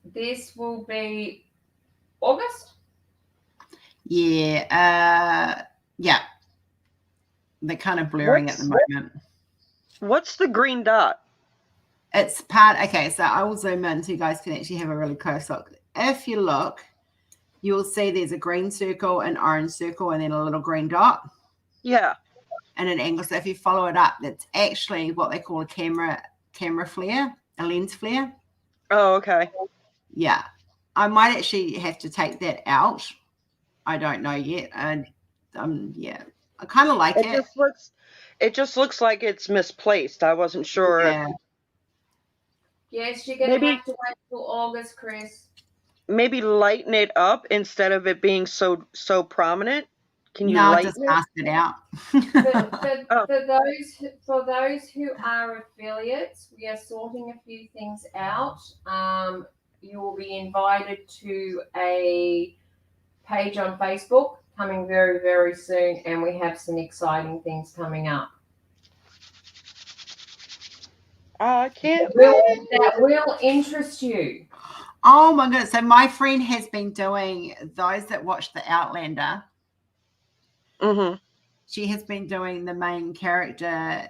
This will be August? Yeah. Yeah. They're kind of blurring at the moment. What's the green dot? It's part, okay, so I will zoom in so you guys can actually have a really close look. If you look, you will see there's a green circle, an orange circle, and then a little green dot. Yeah. And an angle. So if you follow it up, that's actually what they call a camera flare, a lens flare. Oh, okay. Yeah. I might actually have to take that out. I don't know yet. Yeah. I kind of like it. It just looks like it's misplaced. I wasn't sure. Yeah. Yes, you're going to have to wait till August, Chris. Maybe lighten it up instead of it being so prominent. Can you lighten just cast it out? For those who are affiliates, we are sorting a few things out. You will be invited to a page on Facebook coming very, very soon, and we have some exciting things coming up. I can't That will interest you. Oh my goodness. So my friend has been doing, those that watch The Outlander, she has been doing the main character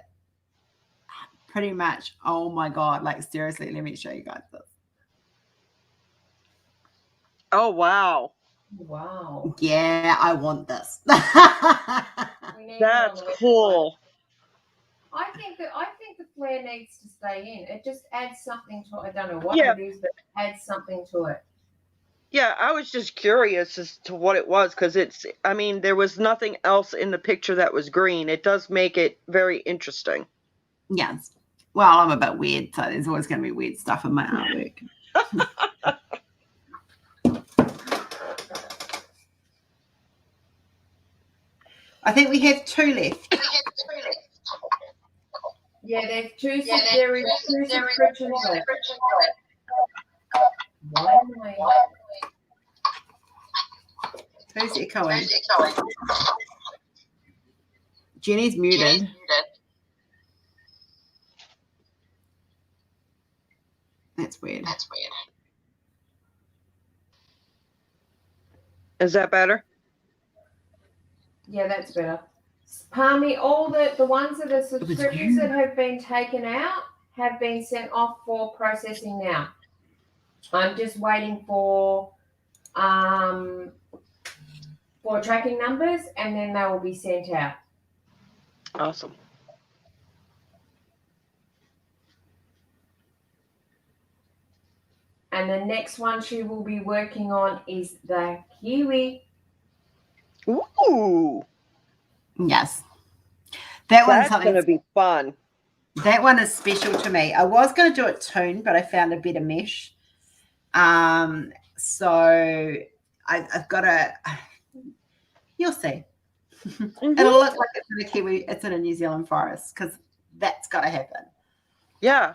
pretty much. Oh my God. Like, seriously, let me show you guys this. Oh, wow. Wow. Yeah, I want this. That's cool. I think the flare needs to stay in. It just adds something to it. I don't know what it is, but it adds something to it. Yeah, I was just curious as to what it was because there was nothing else in the picture that was green. It does make it very interesting. Yes. Well, I'm a bit weird, so there's always going to be weird stuff in my artwork. I think we have 2 left. Yeah, there's two subscriptions left. Why am I? Who's echoing? Jenny's muted. That's weird. Is that better? Yeah, that's better. Palmy, all the ones that are subscriptions that have been taken out have been sent off for processing now. I'm just waiting for tracking numbers, and then they will be sent out. Awesome. And the next one she will be working on is the Kiwi. Ooh. Yes. That's going to be fun. That one is special to me. I was going to do it toon, but I found a better mesh. So I've got to, you'll see. It'll look like it's in a Kiwi, it's in a New Zealand forest, because that's got to happen. Yeah.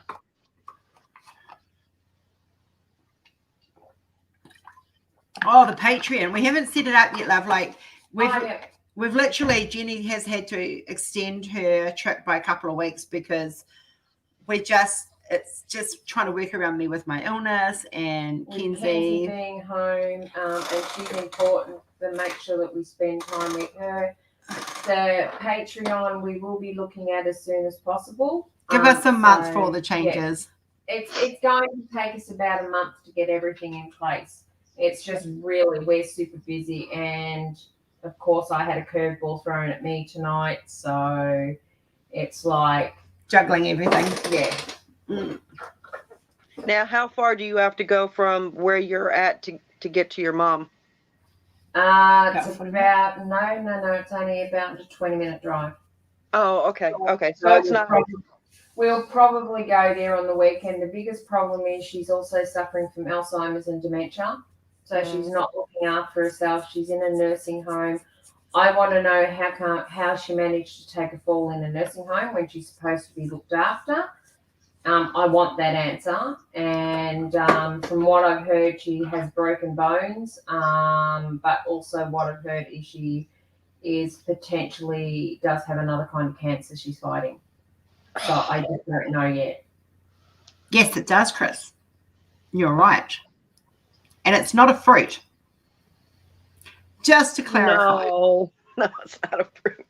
Oh, the Patreon. We haven't set it up yet, love. Like, we've literally, Jenny has had to extend her trip by a couple of weeks because it's just trying to work around me with my illness and Kenzie being home, and she's important to make sure that we spend time with her. The Patreon we will be looking at as soon as possible. Give us a month for all the changes. Yeah, it's going to take us about a month to get everything in place. It's just really, we're super busy, and of course I had a curveball thrown at me tonight, so it's like juggling everything. Yeah. Now, how far do you have to go from where you're at to get to your mom? It's about no. It's only about a 20-minute drive. Oh, okay. Okay, so it's not. We'll probably go there on the weekend. The biggest problem is she's also suffering from Alzheimer's and dementia, so she's not looking after herself. She's in a nursing home. I want to know how she managed to take a fall in a nursing home when she's supposed to be looked after. I want that answer. And from what I've heard, she has broken bones. But also what I've heard is she potentially does have another kind of cancer she's fighting. So I just don't know yet. Yes, it does, Chris. You're right. And it's not a fruit. Just to clarify. No, it's not a fruit.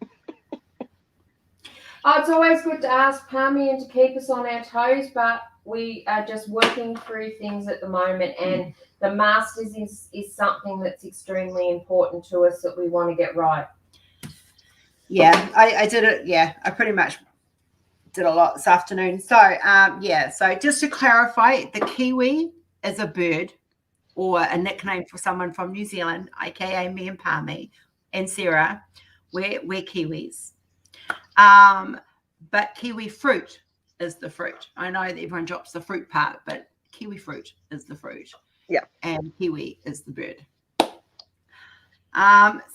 It's always good to ask Palmy and to keep us on our toes, but we are just working through things at the moment, and the Masters is something that's extremely important to us that we want to get right. Yeah, I did it. Yeah, I pretty much did a lot this afternoon. So, so just to clarify, the Kiwi is a bird or a nickname for someone from New Zealand, aka me and Palmy and Sarah. We're Kiwis. But kiwi fruit is the fruit. I know that everyone drops the fruit part, but kiwi fruit is the fruit. Yeah. And kiwi is the bird.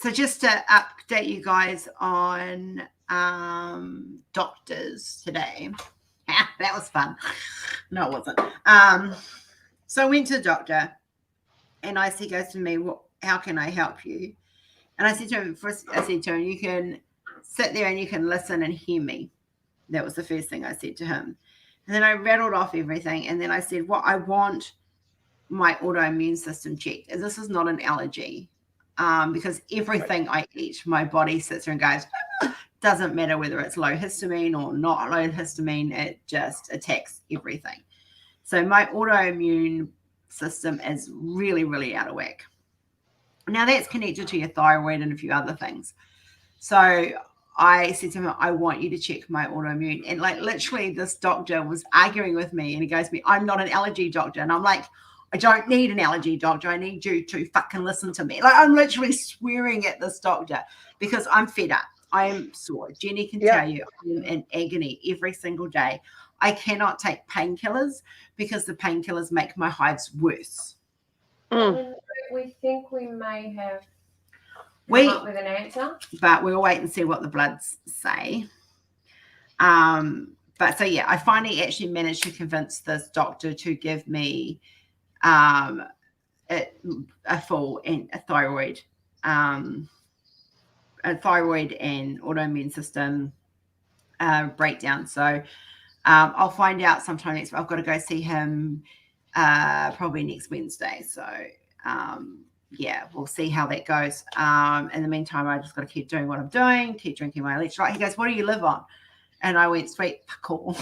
So just to update you guys on doctors today. That was fun. No, it wasn't. So I went to the doctor, and Icy goes to me, well, how can I help you? And I said to him, you can sit there and you can listen and hear me. That was the first thing I said to him. And then I rattled off everything. And then I said, well, I want my autoimmune system checked. And this is not an allergy. Because everything I eat, my body sits there and goes, doesn't matter whether it's low histamine or not low histamine, it just attacks everything. So my autoimmune system is really, really out of whack. Now that's connected to your thyroid and a few other things. So I said to him, I want you to check my autoimmune. And like literally this doctor was arguing with me and he goes to me, I'm not an allergy doctor. And I'm like, I don't need an allergy doctor. I need you to fucking listen to me. Like I'm literally swearing at this doctor because I'm fed up. I am sore. Jenny can tell you I'm in agony every single day. I cannot take painkillers because the painkillers make my hives worse. We think we may have come up with an answer, but we'll wait and see what the bloods say. But so yeah, I finally actually managed to convince this doctor to give me a full and a thyroid and autoimmune system breakdown. So I'll find out sometime next week. I've got to go see him probably next Wednesday. So yeah, we'll see how that goes. In the meantime, I just got to keep doing what I'm doing, keep drinking my electrolyte. He goes, what do you live on? And I went, sweet, cool.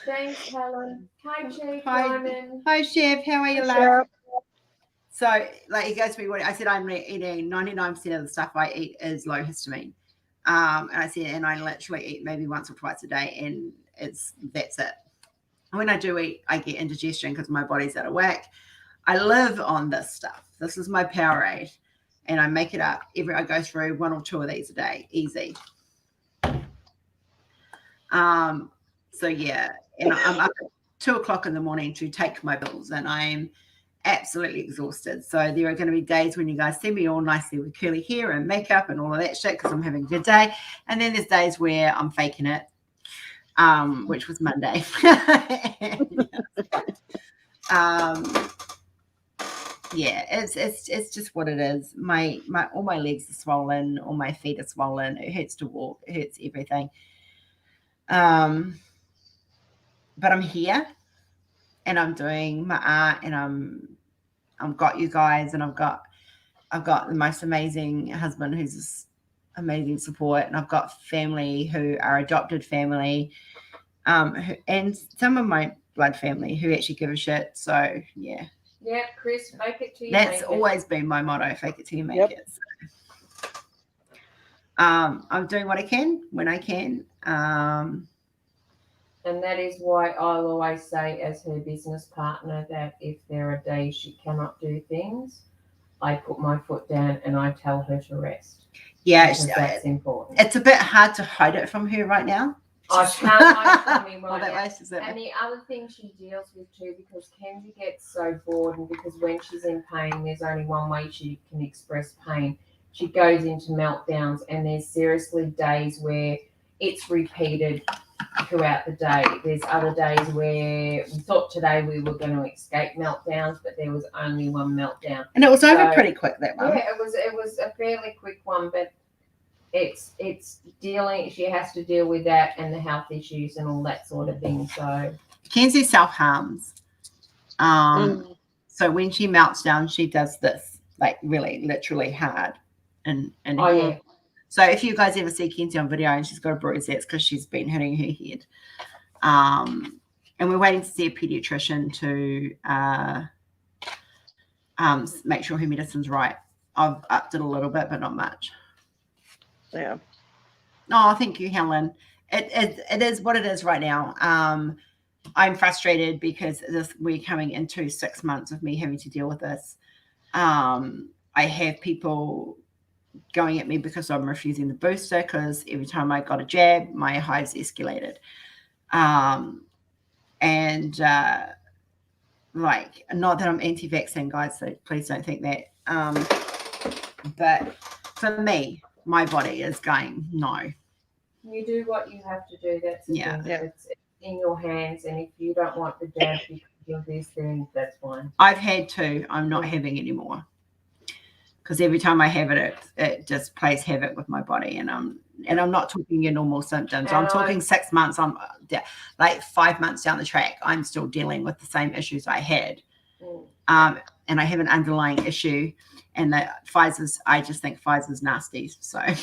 Thanks, Helen. Hi, Chef Diamond. Hi, Chef. How are you, love? So, like, he goes to me, I said, I'm eating 99% of the stuff I eat is low histamine. And I said, and I literally eat maybe once or twice a day, and that's it. When I do eat, I get indigestion because my body's out of whack. I live on this stuff. This is my Powerade, and I make it up. I go through 1 or 2 of these a day, easy. So yeah, and I'm up at 2 o'clock in the morning to take my pills, and I'm absolutely exhausted. So there are going to be days when you guys see me all nicely with curly hair and makeup and all of that shit because I'm having a good day, and then there's days where I'm faking it, which was Monday. Yeah, it's just what it is. My all my legs are swollen, all my feet are swollen. It hurts to walk. It hurts everything. But I'm here, and I'm doing my art, and I've got you guys, and I've got the most amazing husband who's amazing support, and I've got family who are adopted family, and some of my blood family who actually give a shit. So yeah. Yeah, Chris, fake it till you That's make it. always been my motto, fake it till you make it. So, I'm doing what I can when I can. And that is why I'll always say as her business partner that if there are days she cannot do things, I put my foot down and I tell her to rest. Yeah, that's important. It's a bit hard to hide it from her right now. I can't hide it from me right now. And the other thing she deals with too, because Kenzie gets so bored, and because when she's in pain, there's only one way she can express pain. She goes into meltdowns, and there's seriously days where it's repeated throughout the day. There's other days where we thought today we were going to escape meltdowns, but there was only one meltdown. And it was over pretty quick, that one. Yeah, it was a fairly quick one, but it's dealing, she has to deal with that and the health issues and all that sort of thing. So Kenzie self-harms. So when she melts down, she does this, like really literally hard. And yeah. So if you guys ever see Kenzie on video and she's got a bruise, that's because she's been hitting her head. And we're waiting to see a pediatrician to make sure her medicine's right. I've upped it a little bit, but not much. Yeah. Oh, thank you, Helen. It is what it is right now. I'm frustrated because we're coming into 6 months of me having to deal with this. I have people going at me because I'm refusing the booster, because every time I got a jab, my hives escalated. Like, not that I'm anti-vaccine, guys, so please don't think that. But for me, my body is going, no. You do what you have to do. That's the thing. Yeah. It's in your hands, and if you don't want the jab because of this, then that's fine. I've had 2. I'm not having any more. because every time I have it, it just plays havoc with my body. And I'm not talking your normal symptoms. I'm talking 6 months. I'm like 5 months down the track. I'm still dealing with the same issues I had. And I have an underlying issue. And I just think Pfizer's nasty. So and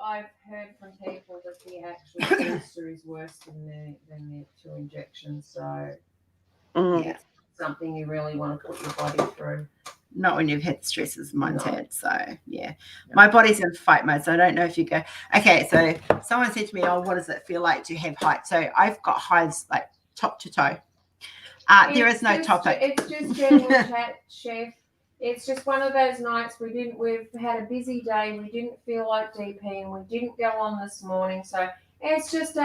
I've heard from people that the actual booster is worse than the 2 injections. So it's something you really want to put your body through. Not when you've had stresses mine's had. So my body's in fight mode. So I don't know if you go. Okay, so someone said to me, "Oh, what does it feel like to have height?" So I've got highs like top to toe. There is no top. It's just general chat, Chef. It's just one of those nights we've had a busy day. We didn't feel like DPing. We didn't go on this morning. So it's just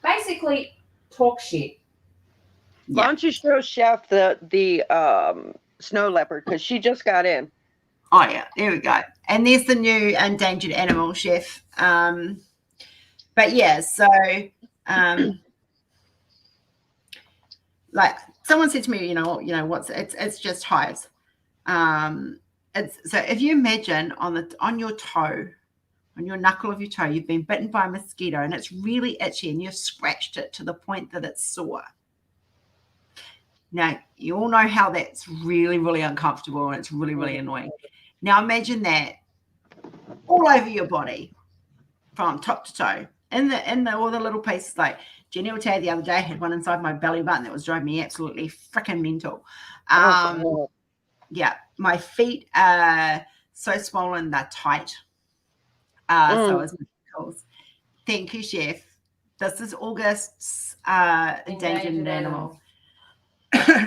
basically talk shit. Why don't you show Chef the snow leopard, because she just got in. Oh yeah, there we go. And there's the new endangered animal, Chef. But yeah, so like someone said to me, it's just hives. It's so if you imagine on your toe, on your knuckle of your toe, you've been bitten by a mosquito and it's really itchy and you've scratched it to the point that it's sore. Now, you all know how that's really, really uncomfortable and it's really, really annoying. Now, imagine that all over your body from top to toe in all the little places. Like Jenny will tell you the other day, I had one inside my belly button that was driving me absolutely freaking mental. Yeah, my feet are so swollen, they're tight. So is my ankles. Thank you, Chef. This is August's endangered animal.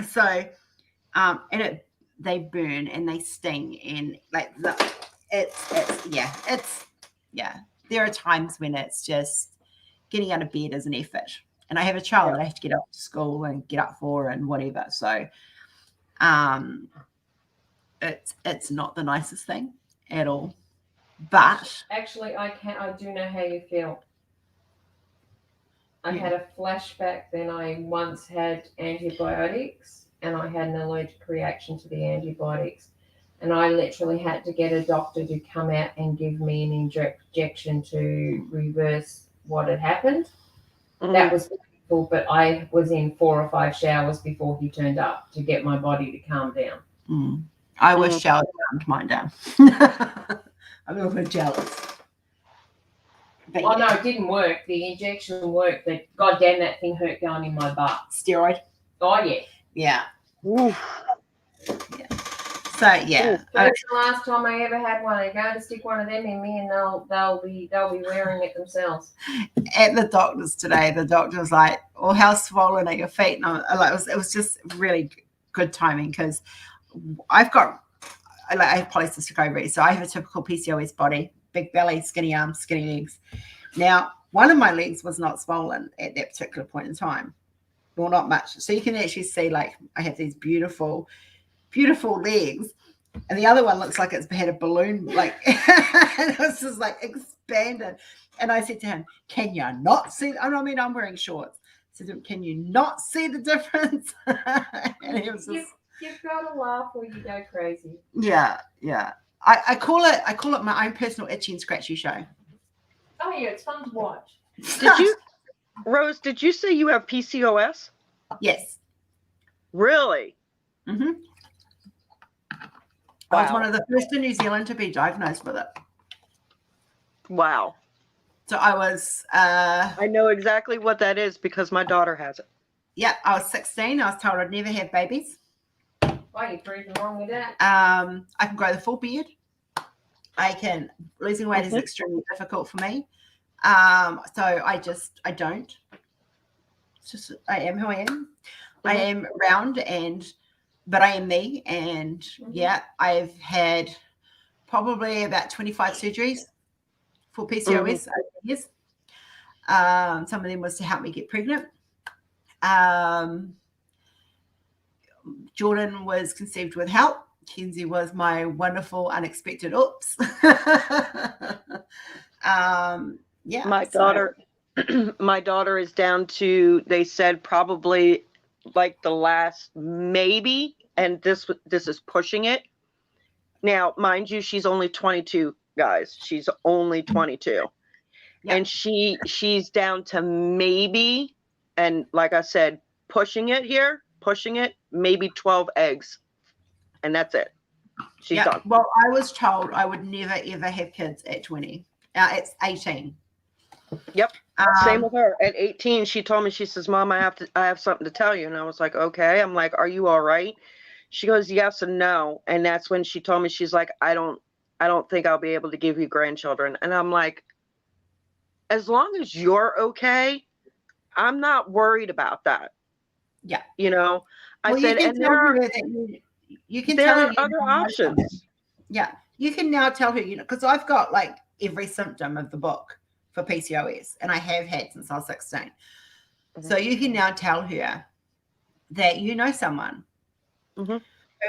So, and they burn and they sting and like there are times when it's just getting out of bed is an effort. And I have a child that I have to get up to school and get up for and whatever. So, it's not the nicest thing at all. But actually, I do know how you feel. I had a flashback. Then I once had antibiotics and I had an allergic reaction to the antibiotics. And I literally had to get a doctor to come out and give me an injection to reverse what had happened. That was painful, but I was in 4 or 5 showers before he turned up to get my body to calm down. I was showered calmed mine down. I'm a little bit jealous. But no, it didn't work. The injection worked. But goddamn, that thing hurt going in my butt. Steroid? Oh, yeah. Yeah. Oof. Yeah. So, yeah. That's the last time I ever had one. They're going to stick one of them in me and they'll be wearing it themselves. At the doctor's today, the doctor was like, "Oh, how swollen are your feet?" And it was just really good timing because I have polycystic ovaries, so I have a typical PCOS body, big belly, skinny arms, skinny legs. Now, one of my legs was not swollen at that particular point in time. Well, not much. So you can actually see, like, I have these beautiful, beautiful legs, and the other one looks like it's had a balloon, like, and it was just like expanded. And I said to him, "Can you not see?" I mean, I'm wearing shorts. I said, "Can you not see the difference?" And he was just. You've got to laugh or you go crazy. Yeah. I call it my own personal itchy and scratchy show. Oh yeah, it's fun to watch. Rose, did you say you have PCOS? Yes. Really? Mm-hmm. I was one of the first in New Zealand to be diagnosed with it. Wow. So I was I know exactly what that is because my daughter has it. Yeah, I was 16. I was told I'd never have babies. Why are you proving wrong with that? I can grow the full beard. Losing weight is extremely difficult for me. So I don't. It's just, I am who I am. I am round but I am me. And I've had probably about 25 surgeries for PCOS over the years. Some of them was to help me get pregnant. Jordan was conceived with help. Kenzie was my wonderful, unexpected oops. My daughter is down to, they said probably like the last maybe, and this is pushing it, Now, mind you, she's only 22, guys. She's only 22. Yeah. And she's down to maybe, and like I said, pushing it, maybe 12 eggs. And that's it. She's done. Well, I was told I would never, ever have kids at 20. It's 18. Yep. Same with her. At 18, she told me, she says, Mom, I have something to tell you. And I was like, okay. I'm like, are you all right? She goes, yes and no. And that's when she told me, she's like, I don't think I'll be able to give you grandchildren. And I'm like, as long as you're okay, I'm not worried about that. Yeah. You know, I said, and there are other options. Yeah. You can now tell her, because I've got like every symptom of the book for PCOS, and I have had since I was 16. Mm-hmm. So you can now tell her that someone who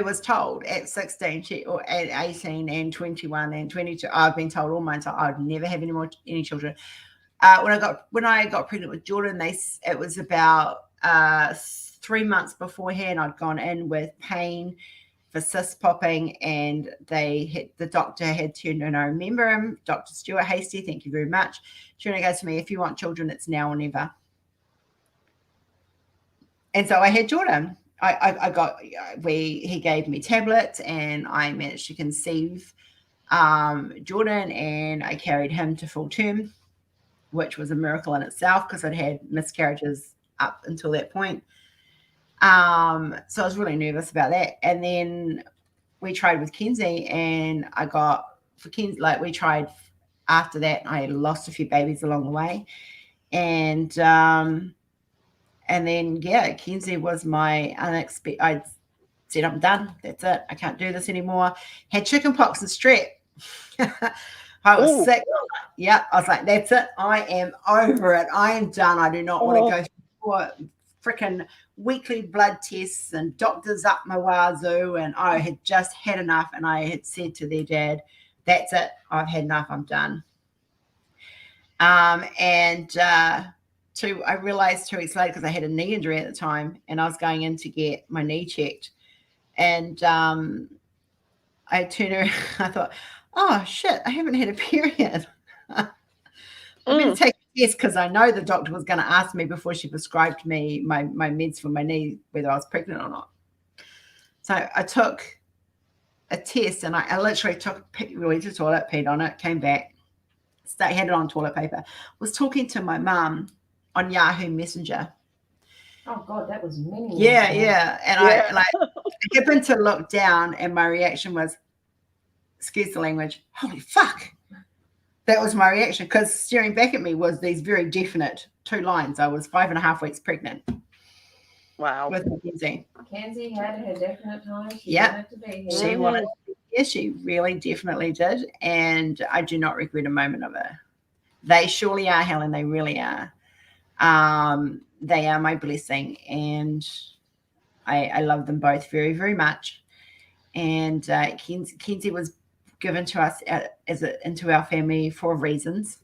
was told at 16 or at 18 and 21 and 22. I've been told all my time I would never have any children. When I got pregnant with Jordan, it was about 3 months beforehand. I'd gone in with pain for cyst popping, and the doctor had turned, and I remember him, Dr. Stuart Hasty, thank you very much. Turned and goes to me, if you want children, it's now or never. And so I had Jordan. He gave me tablets, and I managed to conceive Jordan, and I carried him to full term, which was a miracle in itself because I'd had miscarriages up until that point. So I was really nervous about that. And then we tried with Kenzie, and we tried after that. I lost a few babies along the way. And then, Kenzie was my unexpected. I said, I'm done. That's it. I can't do this anymore. Had chickenpox and strep. I was sick. Yeah. I was like, that's it. I am over it. I am done. I do not want to go through freaking weekly blood tests and doctors up my wazoo. And I had just had enough. And I had said to their dad, that's it. I've had enough. I'm done. I realized 2 weeks later, because I had a knee injury at the time, and I was going in to get my knee checked. And I turned around, I thought, oh shit, I haven't had a period. I'm going to take a test because I know the doctor was going to ask me before she prescribed me my meds for my knee whether I was pregnant or not. So I took a test, and I literally went to the toilet, peed on it, came back, had it on toilet paper, was talking to my mum on Yahoo Messenger. Oh God, that was many years ago. And I happened to look down, and my reaction was, excuse the language, holy fuck. That was my reaction, because staring back at me was these very definite 2 lines. I was 5.5 weeks pregnant. Wow. With Kenzie. Kenzie had her definite time. She wanted to be here. She wanted to be here. She really definitely did. And I do not regret a moment of it. They surely are, Helen. They really are. They are my blessing. And I love them both very, very much. And Kenzie was given to us into our family for reasons.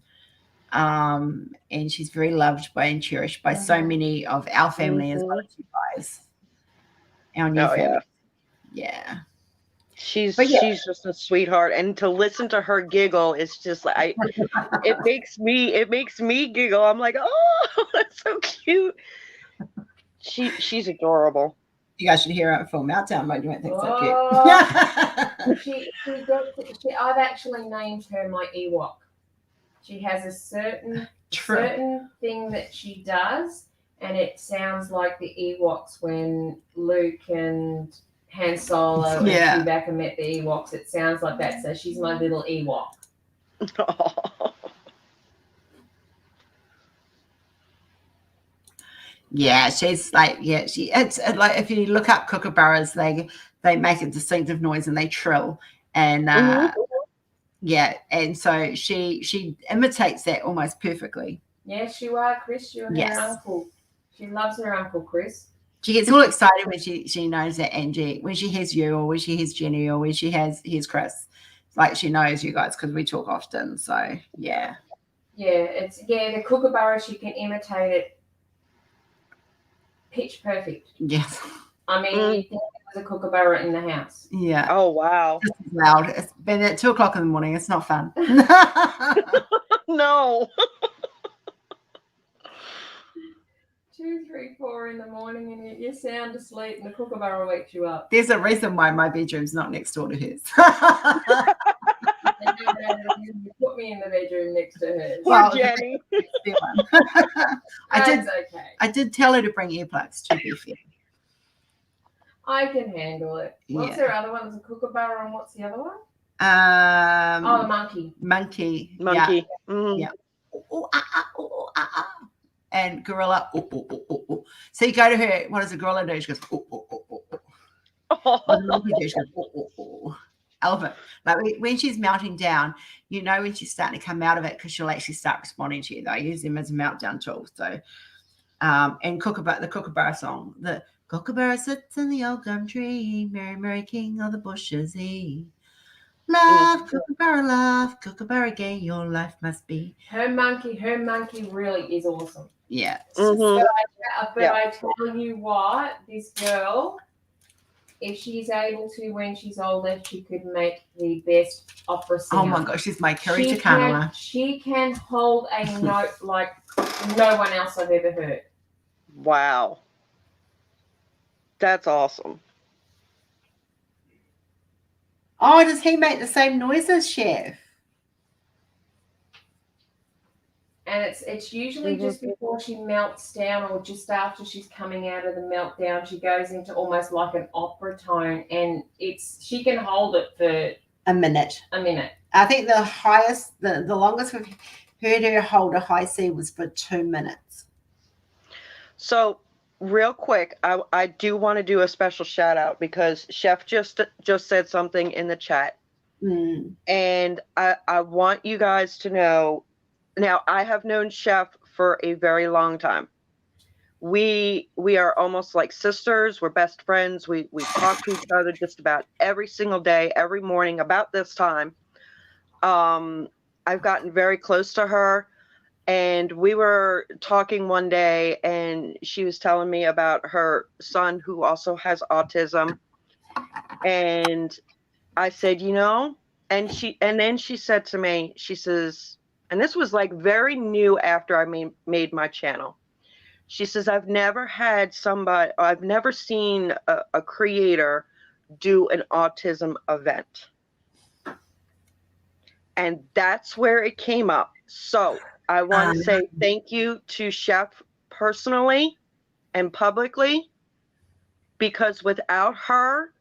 And she's very loved by and cherished by so many of our family as well as you guys. Our new family. Yeah. She's just a sweetheart, and to listen to her giggle is just like it makes me giggle. I'm like, oh, that's so cute. She's adorable. You guys should hear her full meltdown mode. You won't think so cute. I've actually named her my Ewok. She has a certain thing that she does, and it sounds like the Ewoks when Luke and Han Solo and Chewbacca met the Ewoks. It sounds like that. So she's my little Ewok. Yeah, she's like, it's like if you look up kookaburras, they make a distinctive noise and they trill. And and so she imitates that almost perfectly. Yes, you are, Chris. You're her uncle. She loves her Uncle Chris. She gets all excited when she knows that Angie, when she has you, or when she has Jenny, or when she hears Chris. It's like she knows you guys because we talk often. So yeah. Yeah, the kookaburra, she can imitate it pitch perfect. Yes. I mean, you think there's a kookaburra in the house. Yeah. Oh, wow. It's loud. It's been at 2:00 in the morning. It's not fun. No. 2, 3, 4 in the morning, and you're sound asleep, and the kookaburra wakes you up. There's a reason why my bedroom's not next door to hers. You put me in the bedroom next to hers. Poor Jenny. I did tell her to bring earplugs, to be fair. I can handle it. What's Yeah. her other one? There's a kookaburra, and what's the other one? The monkey. Monkey. Monkey. Yeah. Mhm. Yeah. Ooh, ah, ah, ooh, ooh, ah, ah. And gorilla. Ooh, ooh, ooh, ooh, ooh. So you go to her. What does the gorilla do? She goes, ooh, ooh, ooh, ooh, ooh. What does the monkey do? She goes, ooh, ooh, ooh. Elephant. Like when she's melting down, you know when she's starting to come out of it, because she'll actually start responding to you. They use them as a meltdown tool. So, and the Kookaburra Song. The Kookaburra sits in the old gum tree, Mary, Mary, king of the bushes, he. Love, Kookaburra, love, Kookaburra gay, your life must be. Her monkey really is awesome. Yeah. Mhm. But I tell you what, this girl, if she's able to, when she's older, she could make the best opera singer. Oh my gosh, she's my Kerry Takanoa. She can hold a note like no one else I've ever heard. Wow. That's awesome. Oh, does he make the same noises, Chef? And it's usually just before she melts down, or just after she's coming out of the meltdown, she goes into almost like an opera tone, and she can hold it for a minute. I think the highest, the longest we've heard her hold a high C was for 2 minutes. So real quick, I do want to do a special shout out, because Chef just said something in the chat. And I want you guys to know, now I have known Chef for a very long time. We are almost like sisters. We're best friends. We talk to each other just about every single day, every morning about this time. I've gotten very close to her, and we were talking one day, and she was telling me about her son who also has autism. And I said, and then she said to me, she says, and this was like very new after I made my channel. She says, I've never seen a creator do an autism event. And that's where it came up. So I want to say thank you to Chef personally and publicly, because without her,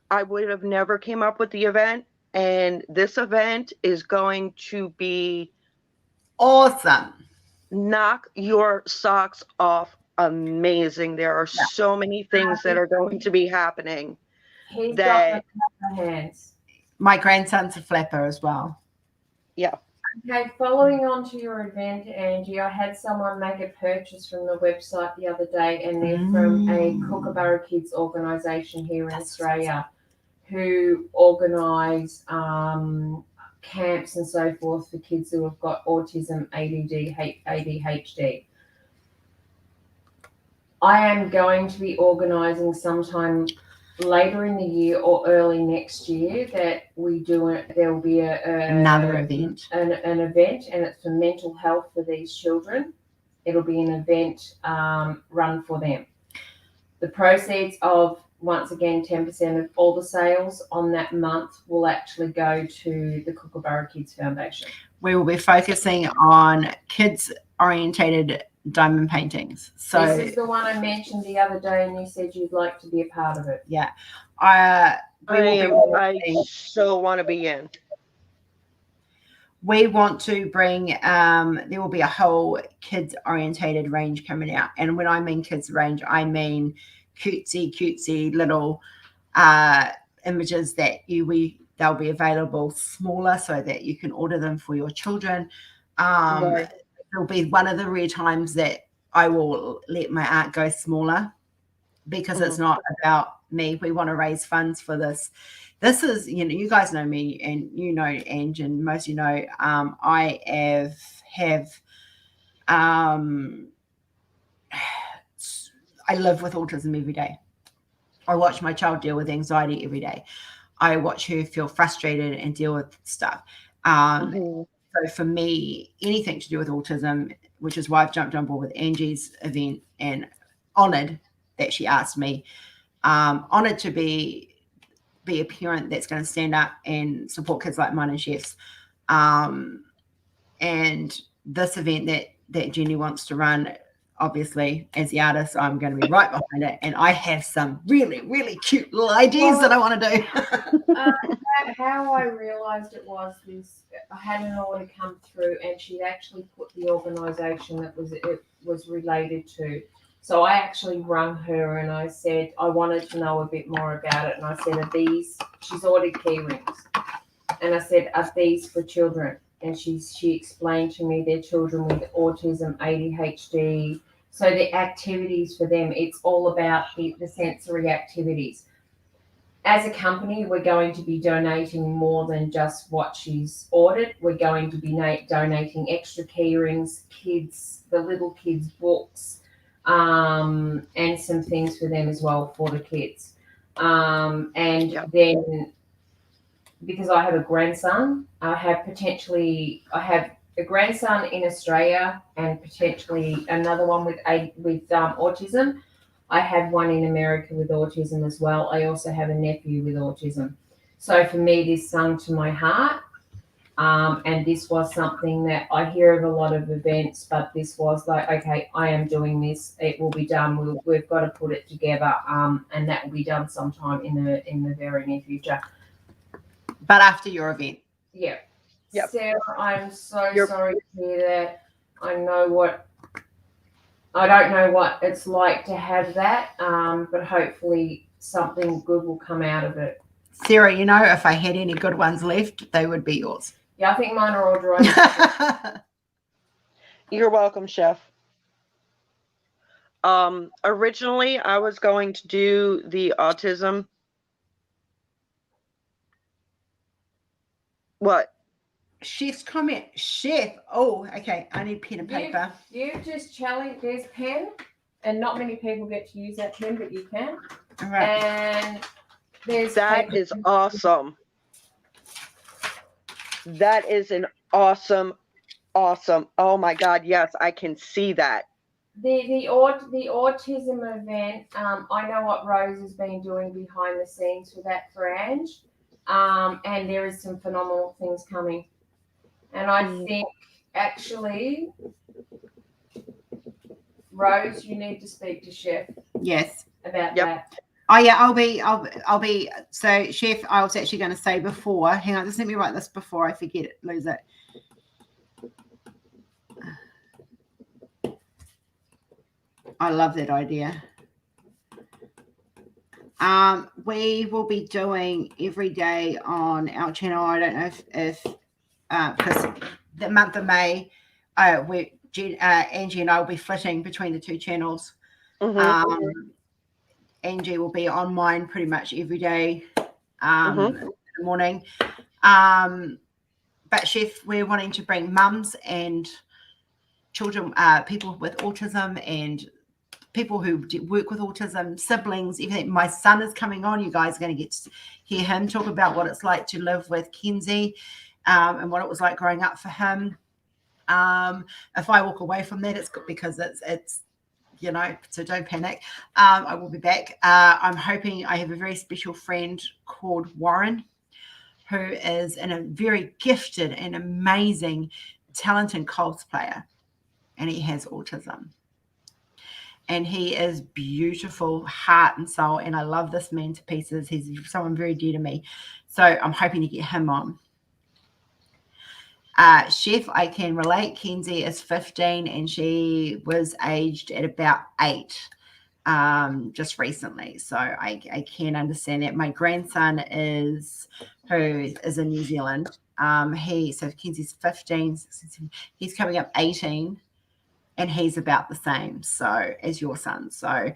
I would have never came up with the event. And this event is going to be awesome. Knock your socks off. Amazing. There are so many things that are going to be happening. He's got the hands. My grandson's a flapper as well. Yeah. Okay, following on to your event, Angie, I had someone make a purchase from the website the other day, and they're from a Kookaburra Kids organisation here in Australia, who organise camps and so forth for kids who have got autism, ADD, ADHD. I am going to be organising sometime later in the year or early next year that there will be another event. An event, and it's for mental health for these children. It'll be an event run for them. The proceeds of, once again, 10% of all the sales on that month will actually go to the Kookaburra Kids Foundation. We will be focusing on kids-orientated diamond paintings. So this is the one I mentioned the other day, and you said you'd like to be a part of it. Yeah. I so want to be in. We want to bring, there will be a whole kids-orientated range coming out. And when I mean kids range, I mean cutesy little images that they'll be available smaller so that you can order them for your children. Right. It'll be one of the rare times that I will let my art go smaller, because it's not about me. We want to raise funds for this. This is, you guys know me, and Ange, and most of you know, I I live with autism every day. I watch my child deal with anxiety every day. I watch her feel frustrated and deal with stuff. So for me, anything to do with autism, which is why I've jumped on board with Angie's event and honoured that she asked me, honoured to be a parent that's going to stand up and support kids like mine and Chef's. And this event that Jenny wants to run, obviously, as the artist, I'm going to be right behind it. And I have some really, really cute little ideas that I want to do. How I realised it was this, I had an order come through and she'd actually put the organisation that it was related to. So I actually rung her and I said, I wanted to know a bit more about it. And I said, she's ordered key rings. And I said, are these for children? And she explained to me they're children with autism, ADHD. So the activities for them, it's all about the sensory activities. As a company, we're going to be donating more than just what she's ordered. We're going to be donating extra key rings, the little kids' books, and some things for them as well for the kids. Then, because I have a grandson, I have a grandson in Australia and potentially another one with autism. I have one in America with autism as well. I also have a nephew with autism. So for me, this sung to my heart. And this was something that I hear of a lot of events, but this was like, okay, I am doing this. It will be done. We've got to put it together. And that will be done sometime in the very near future. But after your event. Yeah. Yep. Sarah, I'm so sorry to hear that. I don't know what it's like to have that, but hopefully something good will come out of it. Sarah, if I had any good ones left, they would be yours. Yeah, I think mine are all dry. You're welcome, Chef. Originally, I was going to do the autism. What? Chef's comment. Chef. Oh, okay. I need pen and paper. You just challenge. There's pen, and not many people get to use that pen, but you can. All right. And that is awesome. That is an awesome. Oh my God! Yes, I can see that. The autism event. I know what Rose has been doing behind the scenes for that for Ange. And there is some phenomenal things coming. And I think actually, Rose, you need to speak to Chef. Yes. About that. Oh yeah, I'll be. So Chef, I was actually going to say before. Hang on, just let me write this before I forget it, lose it. I love that idea. We will be doing every day on our channel. I don't know if because the month of May, Angie and I will be flitting between the two channels. Angie will be on mine pretty much every day in the morning. But Chef, we're wanting to bring mums and children, people with autism and people who work with autism, siblings, everything. My son is coming on. You guys are going to get to hear him talk about what it's like to live with Kenzie and what it was like growing up for him. If I walk away from that, it's because it's so don't panic. I will be back. I'm hoping I have a very special friend called Warren, who is a very gifted and amazing, talented cosplayer, and he has autism. And he is beautiful, heart and soul. And I love this man to pieces. He's someone very dear to me. So I'm hoping to get him on. Chef, I can relate. Kenzie is 15 and she was aged at about 8 just recently. So I can understand that. My grandson who is in New Zealand. So Kenzie's 15, he's coming up 18. And he's about the same as your son. So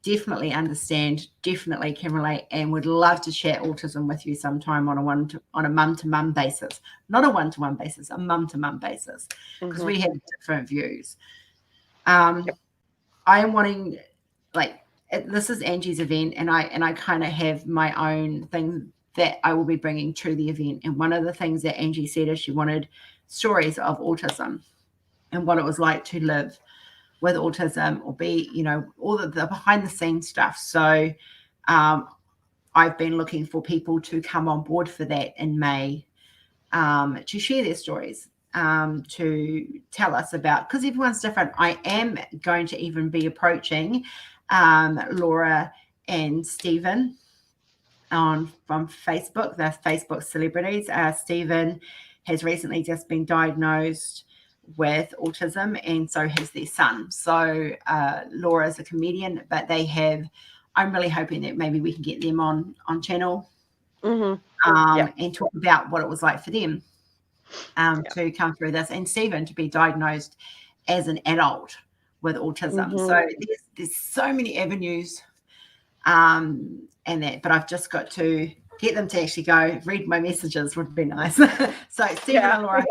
definitely understand, definitely can relate, and would love to share autism with you sometime on a mum-to-mum basis. Not a one-to-one basis, a mum-to-mum basis, because we have different views. I am wanting, this is Angie's event, and I kind of have my own thing that I will be bringing to the event. And one of the things that Angie said is she wanted stories of autism and what it was like to live with autism, or be, all the behind the scenes stuff. So I've been looking for people to come on board for that in May, to share their stories, to tell us about, because everyone's different. I am going to even be approaching Laura and Stephen from Facebook. They're Facebook celebrities. Stephen has recently just been diagnosed with autism, and so has their son. So Laura is a comedian, but I'm really hoping that maybe we can get them on channel, and talk about what it was like for them to come through this, and Stephen to be diagnosed as an adult with autism. So there's so many avenues, and that, but I've just got to get them to actually go read my messages. Would be nice. So Stephen and Laura,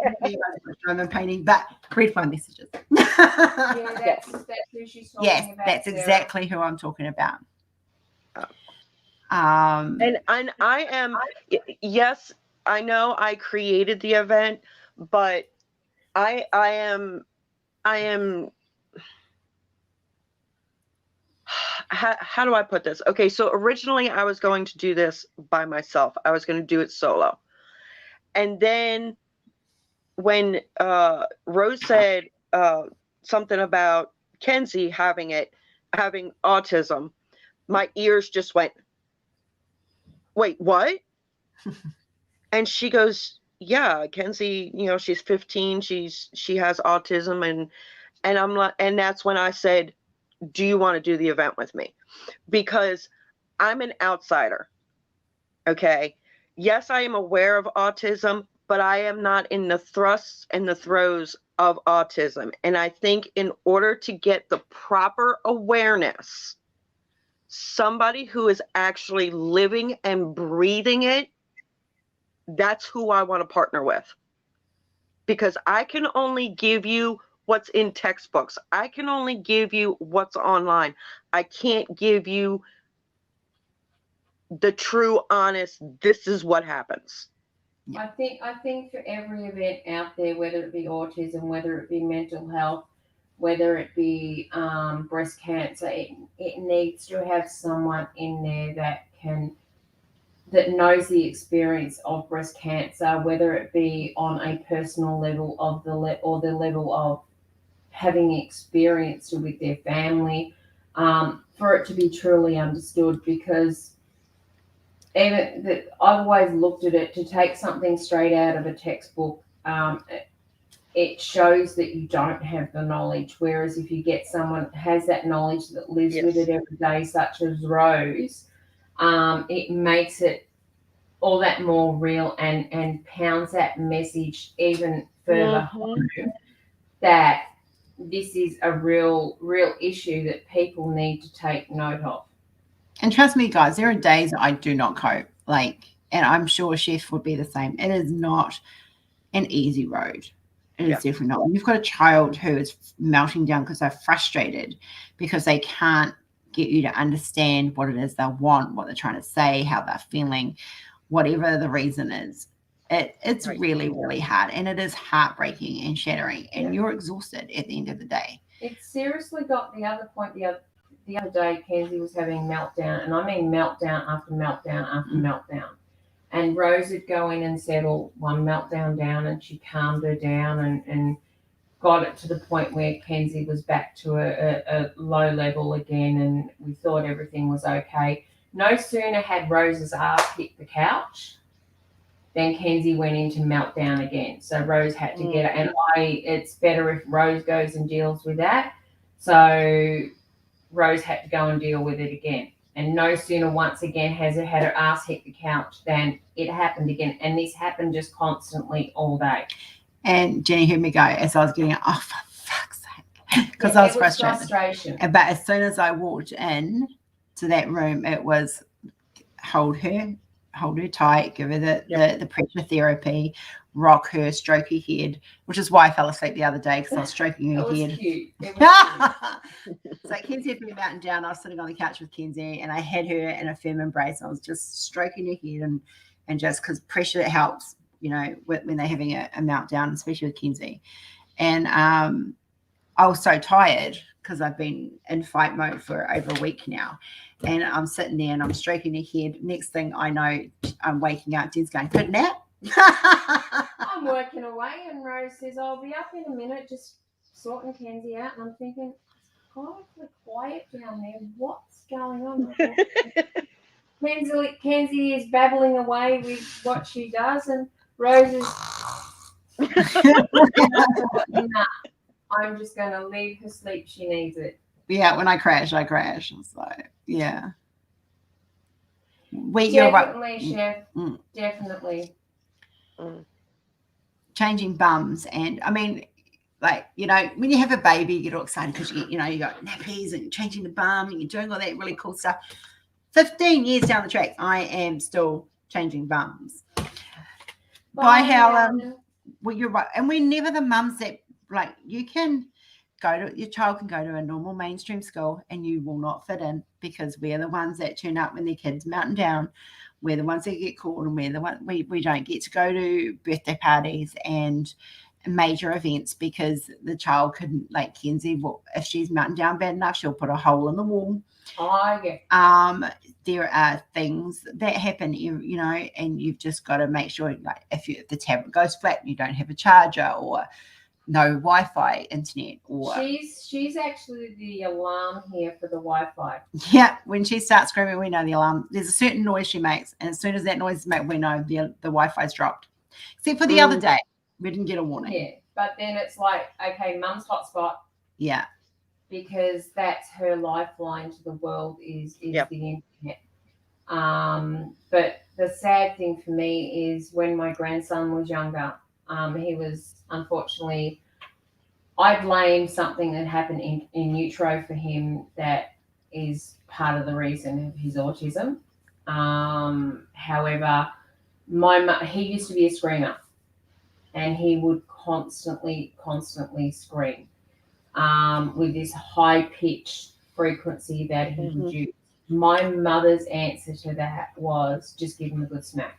I'm painting, but read my messages. That's who she's talking about. That's exactly who I'm talking about. And I am, yes, I know I created the event, but I am how do I put this? Okay, so originally I was going to do this by myself. I was going to do it solo. And then when Rose said something about Kenzie having autism, my ears just went, wait, what? And she goes, yeah, Kenzie, she's 15, she has autism, and I'm like, and that's when I said, do you want to do the event with me? Because I'm an outsider. Okay. Yes, I am aware of autism, but I am not in the thrusts and the throes of autism. And I think in order to get the proper awareness, somebody who is actually living and breathing it, that's who I want to partner with. Because I can only give you what's in textbooks. I can only give you what's online. I can't give you the true, honest, this is what happens. I think for every event out there, whether it be autism, whether it be mental health, whether it be breast cancer, it needs to have someone in there that knows the experience of breast cancer, whether it be on a personal level or the level of having experienced it with their family, for it to be truly understood. Because even that, I've always looked at it, to take something straight out of a textbook, it shows that you don't have the knowledge. Whereas if you get someone that has that knowledge, that lives with it every day, such as Rose, it makes it all that more real and pounds that message even further home, that this is a real issue that people need to take note of. And trust me, guys, there are days that I do not cope. And I'm sure Chef would be the same. It is not an easy road. It is definitely not. When you've got a child who is melting down because they're frustrated, because they can't get you to understand what it is they want, what they're trying to say, how they're feeling, whatever the reason is. It's really, really hard, and it is heartbreaking and shattering, and you're exhausted at the end of the day. It seriously got the other point. The other day, Kenzie was having meltdown, and I mean meltdown after meltdown after meltdown. And Rose would go in and settle one meltdown down, and she calmed her down and got it to the point where Kenzie was back to a low level again, and we thought everything was okay. No sooner had Rose's ass hit the couch, then Kenzie went into meltdown again. So Rose had to get it. And it's better if Rose goes and deals with that. So Rose had to go and deal with it again. And no sooner once again has it had her ass hit the couch than it happened again. And this happened just constantly all day. And Jenny heard me go as I was getting, oh, for fuck's sake. Because I was frustrated. Frustration. But as soon as I walked in to that room, it was hold her, hold her tight, give her the pressure therapy, rock her, stroke her head, which is why I fell asleep the other day because I was stroking her head. Cute. It was cute. So Kenzie had been mountain down. I was sitting on the couch with Kenzie, and I had her in a firm embrace. I was just stroking her head and just because pressure helps, when they're having a meltdown, especially with Kenzie. And I was so tired because I've been in fight mode for over a week now. And I'm sitting there and I'm stroking her head. Next thing I know, I'm waking up. Jen's going, good nap. I'm working away, and Rose says, I'll be up in a minute, just sorting Kenzie out. And I'm thinking, it's quiet down there. What's going on? Kenzie is babbling away with what she does, and Rose is, nah, I'm just going to leave her sleep. She needs it. Yeah, when I crash. So, yeah. Definitely, Chef. Definitely. Changing bums. And, I mean, when you have a baby, you get all excited because you got nappies and changing the bum and you're doing all that really cool stuff. 15 years down the track, I am still changing bums. Bye, Helen. Well, you're right. And we're never the mums that, your child can go to a normal mainstream school and you will not fit in because we're the ones that turn up when their kids mountain down. We're the ones that get called, and we're the one we don't get to go to birthday parties and major events because the child couldn't, like Kenzie, if she's mountain down bad enough, she'll put a hole in the wall. Oh, yeah. There are things that happen, and you've just got to make sure, if the tablet goes flat and you don't have a charger, or no Wi-Fi internet, or she's actually the alarm here for the Wi-Fi. Yeah, when she starts screaming, we know the alarm. There's a certain noise she makes, and as soon as that noise is made, we know the Wi-Fi's dropped. Except for the other day, we didn't get a warning. Yeah, but then it's like, okay, Mum's hotspot. Yeah. Because that's her lifeline to the world is the internet. But the sad thing for me is when my grandson was younger, he was unfortunately, I blame something that happened in utero for him that is part of the reason of his autism. However, he used to be a screamer, and he would constantly scream. With this high-pitched frequency that he produced. My mother's answer to that was just give him a good smack.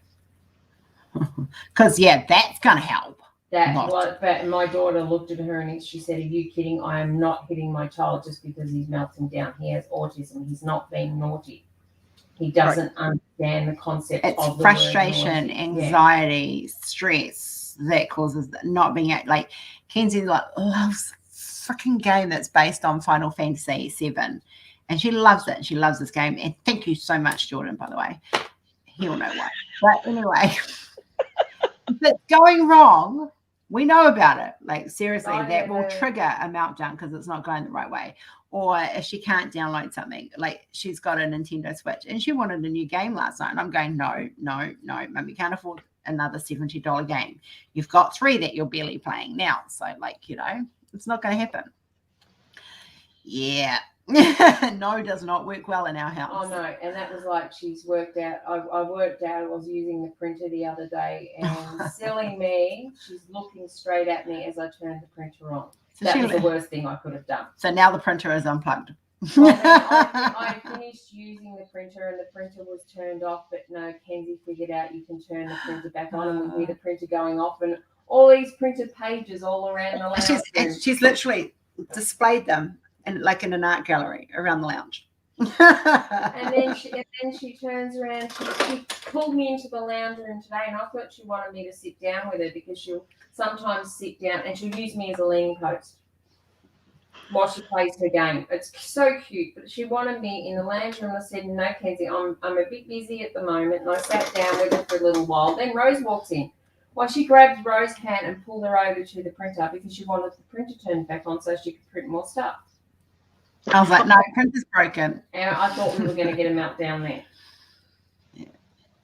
Because, that's going to help. But my daughter looked at her and she said, are you kidding? I am not hitting my child just because he's melting down. He has autism. He's not being naughty. He doesn't understand the concept of the frustration, anxiety, stress that causes not being like Kenzie loves freaking game that's based on Final Fantasy VII, and she loves it. She loves this game, and thank you so much, Jordan, by the way. He'll know why. But anyway, if it's going wrong, we know about it. Seriously, that will trigger a meltdown because it's not going the right way. Or if she can't download something, she's got a Nintendo Switch and she wanted a new game last night, and I'm going, no, Mum, you can't afford another $70 game. You've got 3 that you're barely playing now, so it's not going to happen. Yeah. No does not work well in our house. Oh, no. And that was she's worked out. I worked out I was using the printer the other day, and silly me, she's looking straight at me as I turned the printer on. So that was the worst thing I could have done. So now the printer is unplugged. I finished using the printer and the printer was turned off, but no, Kenzie figured out you can turn the printer back on, and we hear the printer going off and all these printed pages all around the lounge room. She's literally displayed them in an art gallery around the lounge. and then she turns around. She pulled me into the lounge room today, and I thought she wanted me to sit down with her because she'll sometimes sit down and she'll use me as a leaning post while she plays her game. It's so cute, but she wanted me in the lounge room. I said, no, Kenzie, I'm a bit busy at the moment, and I sat down with her for a little while. Then Rose walks in. Well, she grabbed Rose's hand and pulled her over to the printer because she wanted the printer turned back on so she could print more stuff. I was like, no, printer's broken. And I thought we were going to get a meltdown there. Yeah.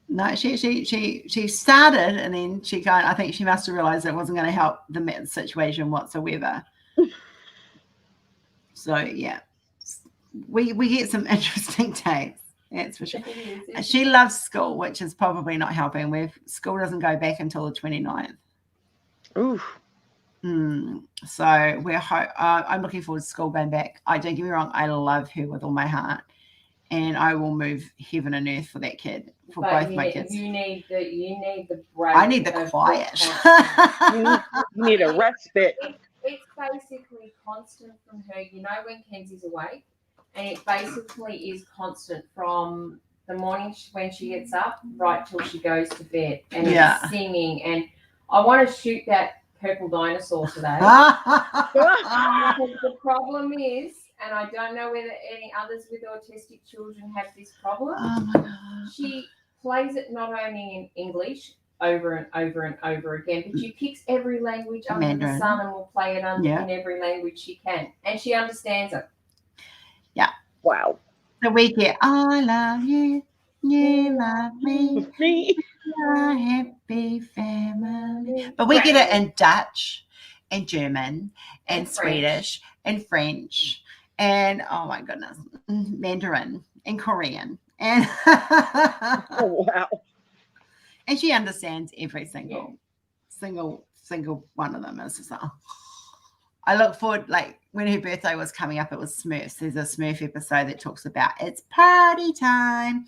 No, she started, and then I think she must have realised it wasn't going to help the situation whatsoever. So, yeah, we get some interesting days. That's for sure. It is, isn't She loves school, which is probably not helping. School doesn't go back until the 29th. Oof. So I'm looking forward to school going back. Don't get me wrong, I love her with all my heart, and I will move heaven and earth for that kid, for both my kids. You need the break. I need the quiet. You need a respite. It's basically constant from her. You know when Kenzie's awake, and it basically is constant from the morning when she gets up right till she goes to bed, and it's singing. And I want to shoot that purple dinosaur today. The problem is, and I don't know whether any others with autistic children have this problem. Oh my God. She plays it not only in English over and over and over again, but she picks every language under Mandarin. the sun and will play it in every language she can, and she understands it. Yeah. Wow. So we get, I love you, you love me. A happy family. But we get it in Dutch and German and Swedish and French and, oh my goodness, Mandarin and Korean. And oh, wow. And she understands every single one of them. It's just like, oh. I look forward, like when her birthday was coming up, it was Smurfs. There's a Smurf episode that talks about it's party time.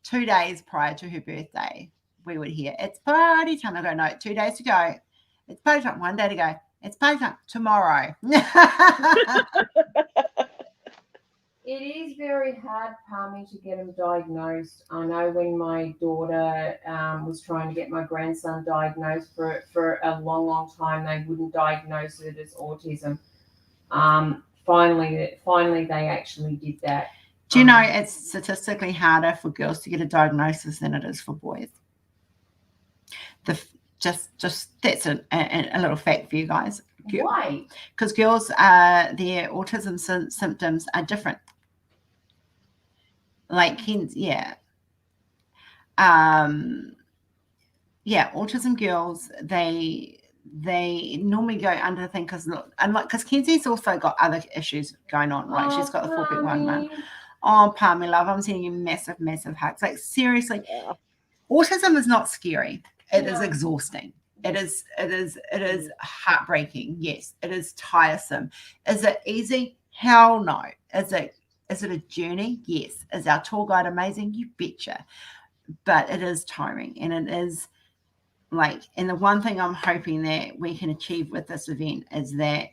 2 days prior to her birthday, we would hear, it's party time. I go, no, 2 days to go. It's party time. 1 day to go. It's party time tomorrow. It is very hard, Palmy, to get them diagnosed. I know when my daughter was trying to get my grandson diagnosed for a long, long time, they wouldn't diagnose it as autism. Finally, they actually did that. Do you know it's statistically harder for girls to get a diagnosis than it is for boys? Just that's a little fact for you guys. Why? Because girls, their autism symptoms are different. Like autism girls, they normally go under the thing because Kenzie's also got other issues going on, right? She's got the 4.11. Oh, Palmy love, I'm sending you massive, massive hugs. Like seriously, autism is not scary. It is exhausting. It is heartbreaking. Yes, it is tiresome. Is it easy? Hell no. Is it a journey? Yes. Is our tour guide amazing? You betcha. But it is tiring, and it is like, and the one thing I'm hoping that we can achieve with this event is that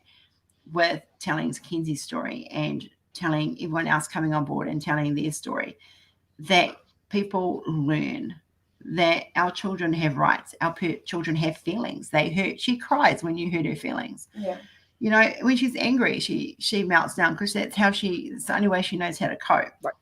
with telling Kenzie's story and telling everyone else coming on board and telling their story, that people learn that our children have rights, our children have feelings. They hurt. She cries when you hurt her feelings. Yeah. You know, when she's angry, she melts down because it's the only way she knows how to cope. Right.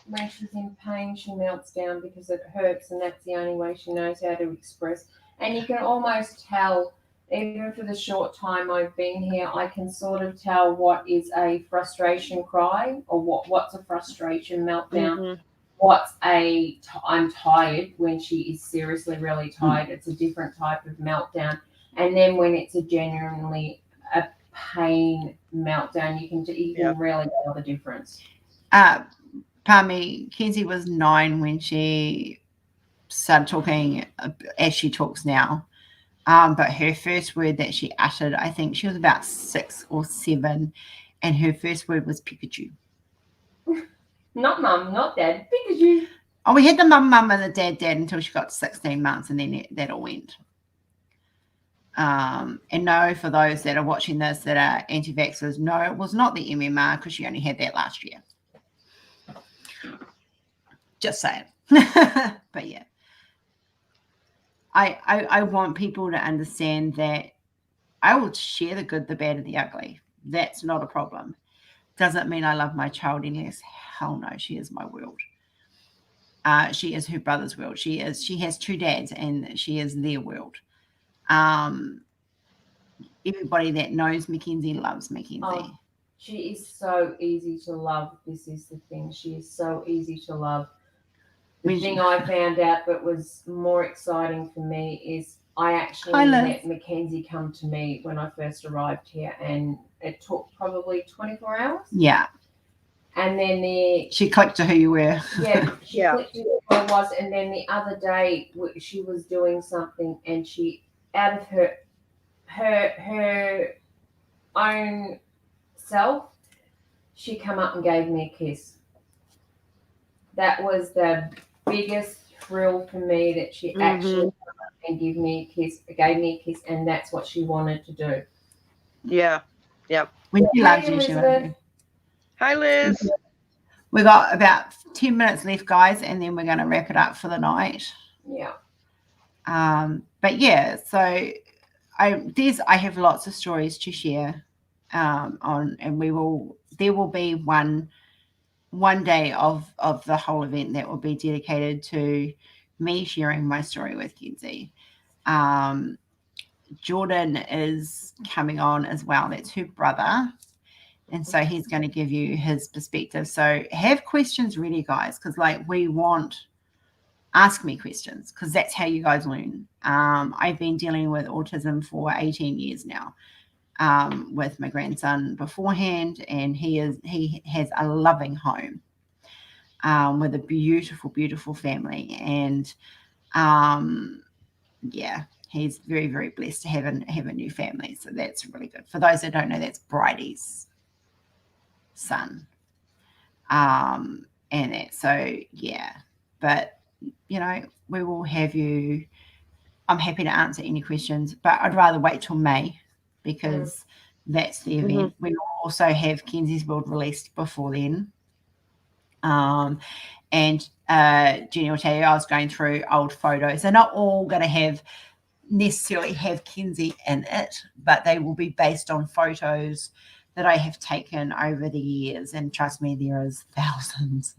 When she's in pain, she melts down because it hurts, and that's the only way she knows how to express. And you can almost tell, even for the short time I've been here, I can sort of tell what is a frustration cry or what's a frustration meltdown. Mm-hmm. What's I'm tired when she is seriously really tired. It's a different type of meltdown. And then when it's a genuinely a pain meltdown, you can even really tell the difference. Palmy, Kenzie was 9 when she started talking as she talks now. But her first word that she uttered, I think she was about 6 or 7, and her first word was Pikachu. Not mum, not dad, Pikachu. Oh, we had the mum and the dad until she got 16 months, and then that all went. And no, for those that are watching this that are anti-vaxxers, no, it was not the MMR because she only had that last year. Just saying. But yeah. I want people to understand that I will share the good, the bad, and the ugly. That's not a problem. Doesn't mean I love my child any less. Hell no, she is my world. She is her brother's world. She has 2 dads, and she is their world. Everybody that knows Mackenzie loves Mackenzie. Oh, she is so easy to love. This is the thing. She is so easy to love. The thing I found out that was more exciting for me is I actually let Mackenzie come to me when I first arrived here, and it took probably 24 hours. Yeah. And then she clicked to who you were. She clicked to who I was, and then the other day she was doing something, and she, out of her own self, she come up and gave me a kiss. That was the biggest thrill for me, that she actually came up and gave me a kiss, and that's what she wanted to do. Yeah. Yep. When she loves you, she loves you. Hi, Liz. We got about 10 minutes left, guys, and then we're going to wrap it up for the night. Yeah. But yeah, so I have lots of stories to share on, and there will be one day of the whole event that will be dedicated to me sharing my story with Kenzie. Jordan is coming on as well. That's her brother. And so he's going to give you his perspective. So have questions ready, guys, because ask me questions, because that's how you guys learn. I've been dealing with autism for 18 years now, with my grandson beforehand, and he has a loving home with a beautiful, beautiful family. And he's very, very blessed to have a new family. So that's really good. For those that don't know, that's Bridie's son. And that, so yeah, but we will have you. I'm happy to answer any questions, but I'd rather wait till May, because that's the event. We will also have Kenzie's World released before then. And Jenny will tell you, I was going through old photos. They're not all going to necessarily have Kenzie in it, but they will be based on photos that I have taken over the years. And trust me, there is thousands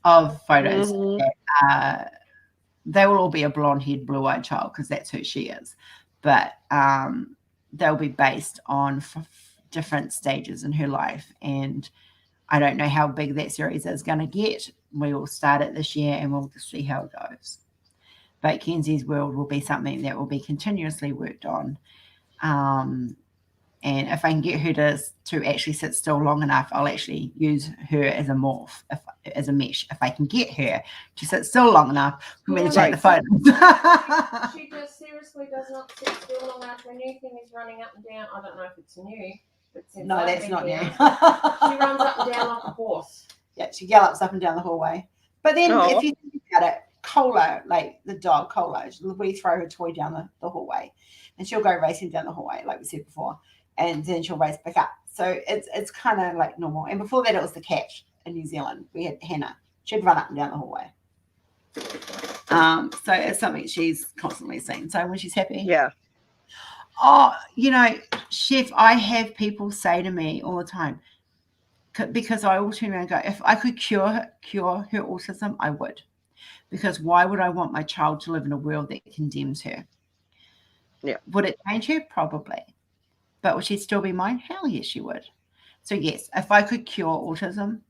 of photos. They will all be a blonde-haired, blue-eyed child, because that's who she is. But they'll be based on different stages in her life. And I don't know how big that series is going to get. We will start it this year, and we'll see how it goes. But Kenzie's World will be something that will be continuously worked on. And if I can get her to actually sit still long enough, I'll actually use her as a morph, as a mesh. If I can get her to sit still long enough for me to take the photos. She just seriously does not sit still long enough. Her new thing is running up and down. I don't know if it's new, but since no, that's not new. She runs up and down like a horse. Yeah, she gallops up and down the hallway. But then if you think about it, Cola, like the dog Cola, we throw her toy down the hallway, and she'll go racing down the hallway, like we said before, and then she'll race back up. So it's kind of like normal. And before that, it was the cat in New Zealand. We had Hannah. She'd run up and down the hallway. So it's something she's constantly seen. So when she's happy, oh, Chef, I have people say to me all the time, because I always turn around and go, if I could cure her autism, I would. Because why would I want my child to live in a world that condemns her? Yeah. Would it change her? Probably. But would she still be mine? Hell yes, she would. So yes, if I could cure autism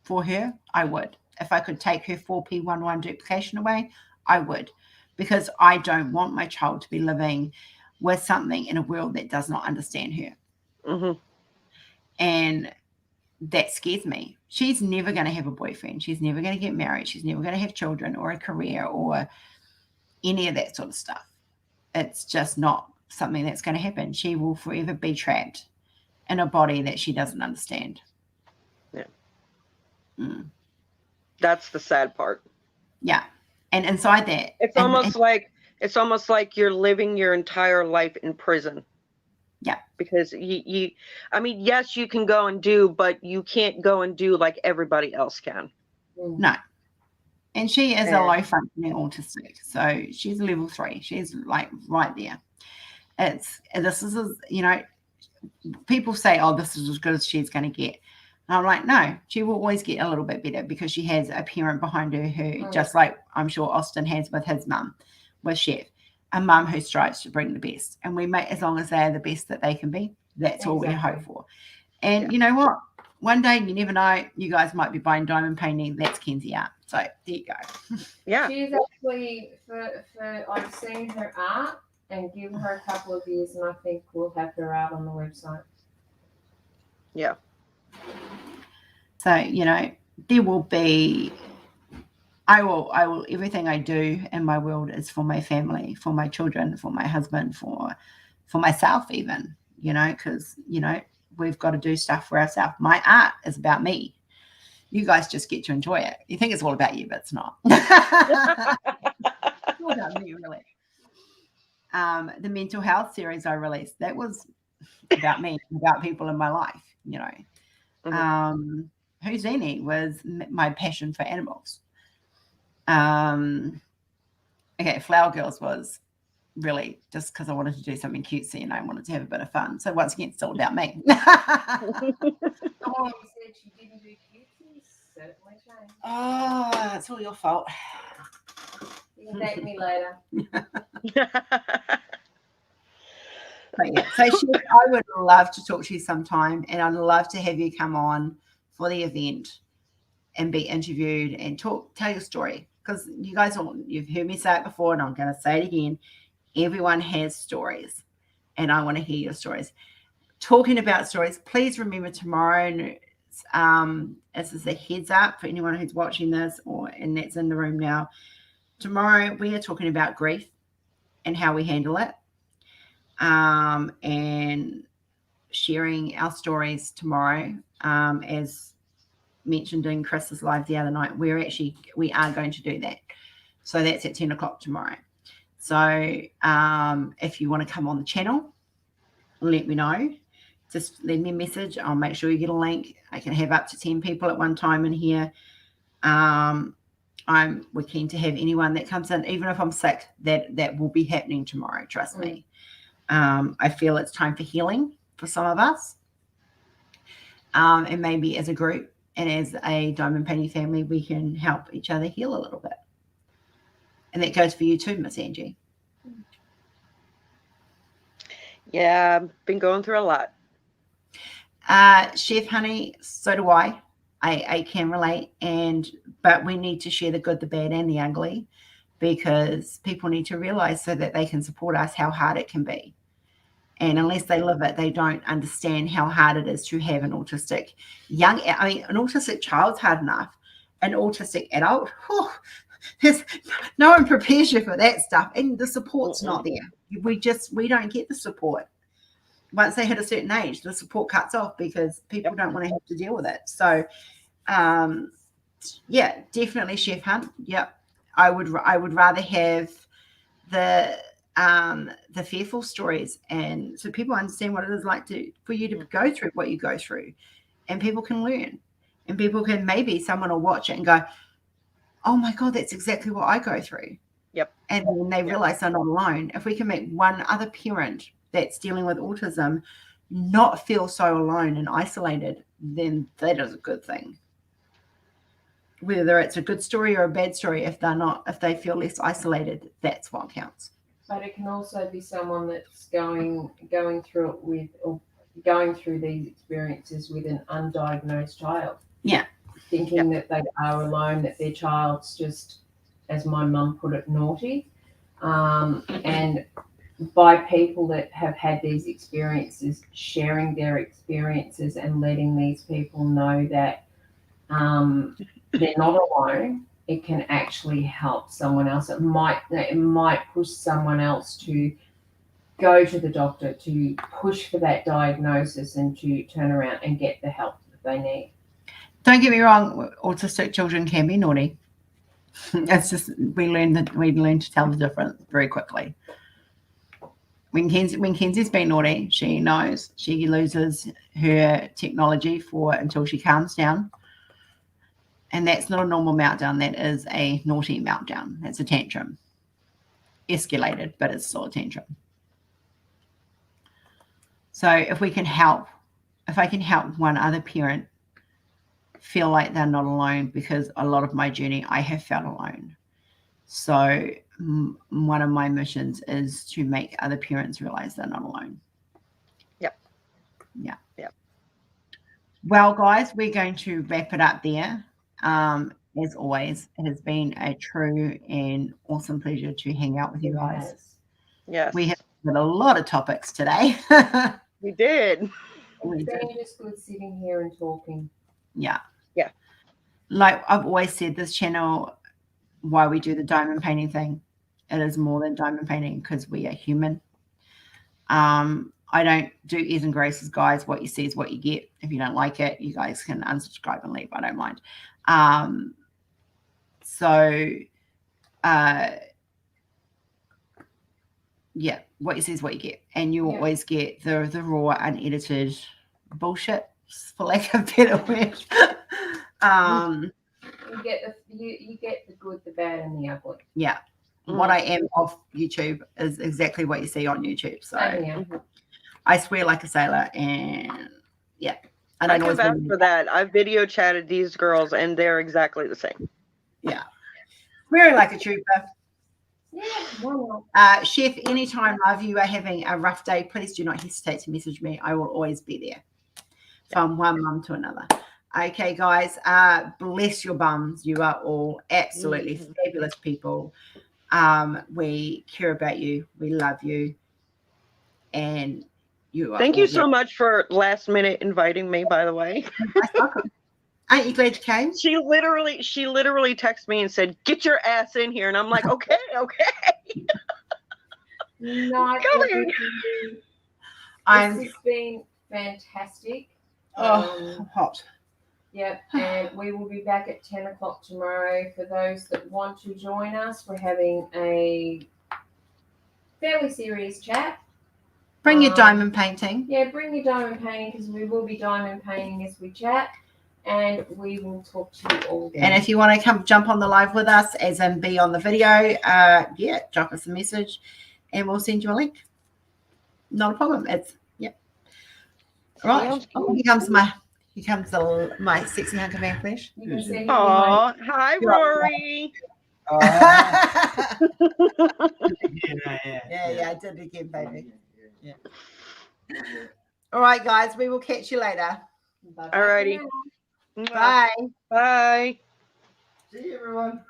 for her, I would. If I could take her 4P11 duplication away, I would. Because I don't want my child to be living with something in a world that does not understand her. And that scares me. She's never going to have a boyfriend. She's never going to get married. She's never going to have children or a career or any of that sort of stuff. It's just not something that's going to happen. She will forever be trapped in a body that she doesn't understand. Yeah. That's the sad part. Yeah. And inside that, it's almost like you're living your entire life in prison. Yeah. Because yes, you can go and do, but you can't go and do like everybody else can. No. And she is a low functioning autistic. So she's a level 3. She's like right there. People say, oh, this is as good as she's going to get. And I'm like, no, she will always get a little bit better, because she has a parent behind her who, just like I'm sure Austin has with his mum, with Chef, a mum who strives to bring the best. And we make, as long as they are the best that they can be, that's all we hope for. And you know what? One day, you never know, you guys might be buying diamond painting. That's Kenzie art. So there you go. Yeah. She's actually, I've seen her art, and give her a couple of years, and I think we'll have her out on the website. Yeah. So, you know, there will be, I will, everything I do in my world is for my family, for my children, for my husband, for myself even, you know, because, you know, we've got to do stuff for ourselves. My art is about me. You guys just get to enjoy it. You think it's all about you, but it's not. It's all about me, really. The mental health series I released, that was about me, about people in my life, you know. Houdini was my passion for animals. Okay, Flower Girls was really just because I wanted to do something cutesy and I wanted to have a bit of fun. So once again, it's all about me. Oh, you said you didn't do cutesy? Certainly changed. Oh, it's all your fault. You can thank me later. But yeah, so I would love to talk to you sometime, and I'd love to have you come on for the event and be interviewed and tell your story, because you guys you've heard me say it before, and I'm going to say it again. Everyone has stories, and I want to hear your stories. Talking about stories, please remember tomorrow. This is a heads up for anyone who's watching this and that's in the room now. Tomorrow we are talking about grief and how we handle it. And sharing our stories tomorrow, as mentioned in Chris's live the other night. We are going to do that. So that's at 10 o'clock tomorrow. So if you want to come on the channel, let me know. Just leave me a message. I'll make sure you get a link. I can have up to 10 people at one time in here. We're keen to have anyone that comes in, even if I'm sick. That will be happening tomorrow. Trust me. I feel it's time for healing for some of us. And maybe as a group and as a Diamond Painting family, we can help each other heal a little bit. And that goes for you too, Miss Angie. Yeah, I've been going through a lot. Chef Honey, so do I. I can relate, but we need to share the good, the bad, and the ugly, because people need to realize so that they can support us how hard it can be. And unless they live it, they don't understand how hard it is to have an autistic an autistic child's hard enough. An autistic adult, no one prepares you for that stuff, and the support's not there. We don't get the support. Once they hit a certain age, the support cuts off because people don't want to have to deal with it. So, yeah, definitely Chef Hunt. Yep, I would rather have the fearful stories, and so people understand what it is like for you to go through what you go through, and people can learn, and people can, maybe someone will watch it and go, oh my God, that's exactly what I go through. Yep. And then they realize they're not alone. If we can make one other parent that's dealing with autism not feel so alone and isolated, then that is a good thing. Whether it's a good story or a bad story, if they feel less isolated, that's what counts. But it can also be someone that's going through it with, or going through these experiences with an undiagnosed child. Yeah. Thinking that they are alone, that their child's just, as my mum put it, naughty. And by people that have had these experiences, sharing their experiences and letting these people know that they're not alone, it can actually help someone else. It might push someone else to go to the doctor, to push for that diagnosis, and to turn around and get the help that they need. Don't get me wrong, autistic children can be naughty. It's just we learn to tell the difference very quickly. When Kenzie's been naughty, she knows. She loses her technology until she calms down. And that's not a normal meltdown. That is a naughty meltdown. That's a tantrum. Escalated, but it's still a tantrum. So if I can help one other parent feel like they're not alone, because a lot of my journey I have felt alone. So one of my missions is to make other parents realize they're not alone. Yep. Yeah. Yep. Well, guys, we're going to wrap it up there. As always, it has been a true and awesome pleasure to hang out with you guys. Yes. We have got a lot of topics today. We did. It's been just good sitting here and talking. Yeah. Yeah. Like I've always said, this channel, why we do the diamond painting thing, it is more than diamond painting because we are human. I don't do ease and graces, guys. What you see is what you get. If you don't like it, you guys can unsubscribe and leave. I don't mind. Yeah, what you see is what you get, and you always get the raw, unedited bullshit, for lack of a better word. You get the good, the bad, and the ugly. Yeah. What I am off YouTube is exactly what you see on YouTube. So I swear like a sailor, and yeah. I can vouch for that. I've video chatted these girls, and they're exactly the same. Yeah. Swearing like a trooper. Yeah. Chef, anytime, love, you are having a rough day, please do not hesitate to message me. I will always be there from one mum to another. Okay, guys, bless your bums. You are all absolutely fabulous people. We care about you. We love you. And you are Thank you so much for last minute inviting me, by the way. Welcome. Aren't you glad you came? She literally texted me and said, "Get your ass in here." And I'm like, okay. Not coming. This has been fantastic. Hot. Yep, and we will be back at 10 o'clock tomorrow. For those that want to join us, we're having a fairly serious chat. Bring your diamond painting. Yeah, bring your diamond painting because we will be diamond painting as we chat, and we will talk to you all then. And if you want to come jump on the live with us, as in be on the video, drop us a message and we'll send you a link. Not a problem. It's right. Oh, here comes my sexy hunk of man flesh. Oh, hi, Rory. Yeah, I did it again, baby. Yeah. All right, guys, we will catch you later. All righty. Bye. Bye. See you, everyone.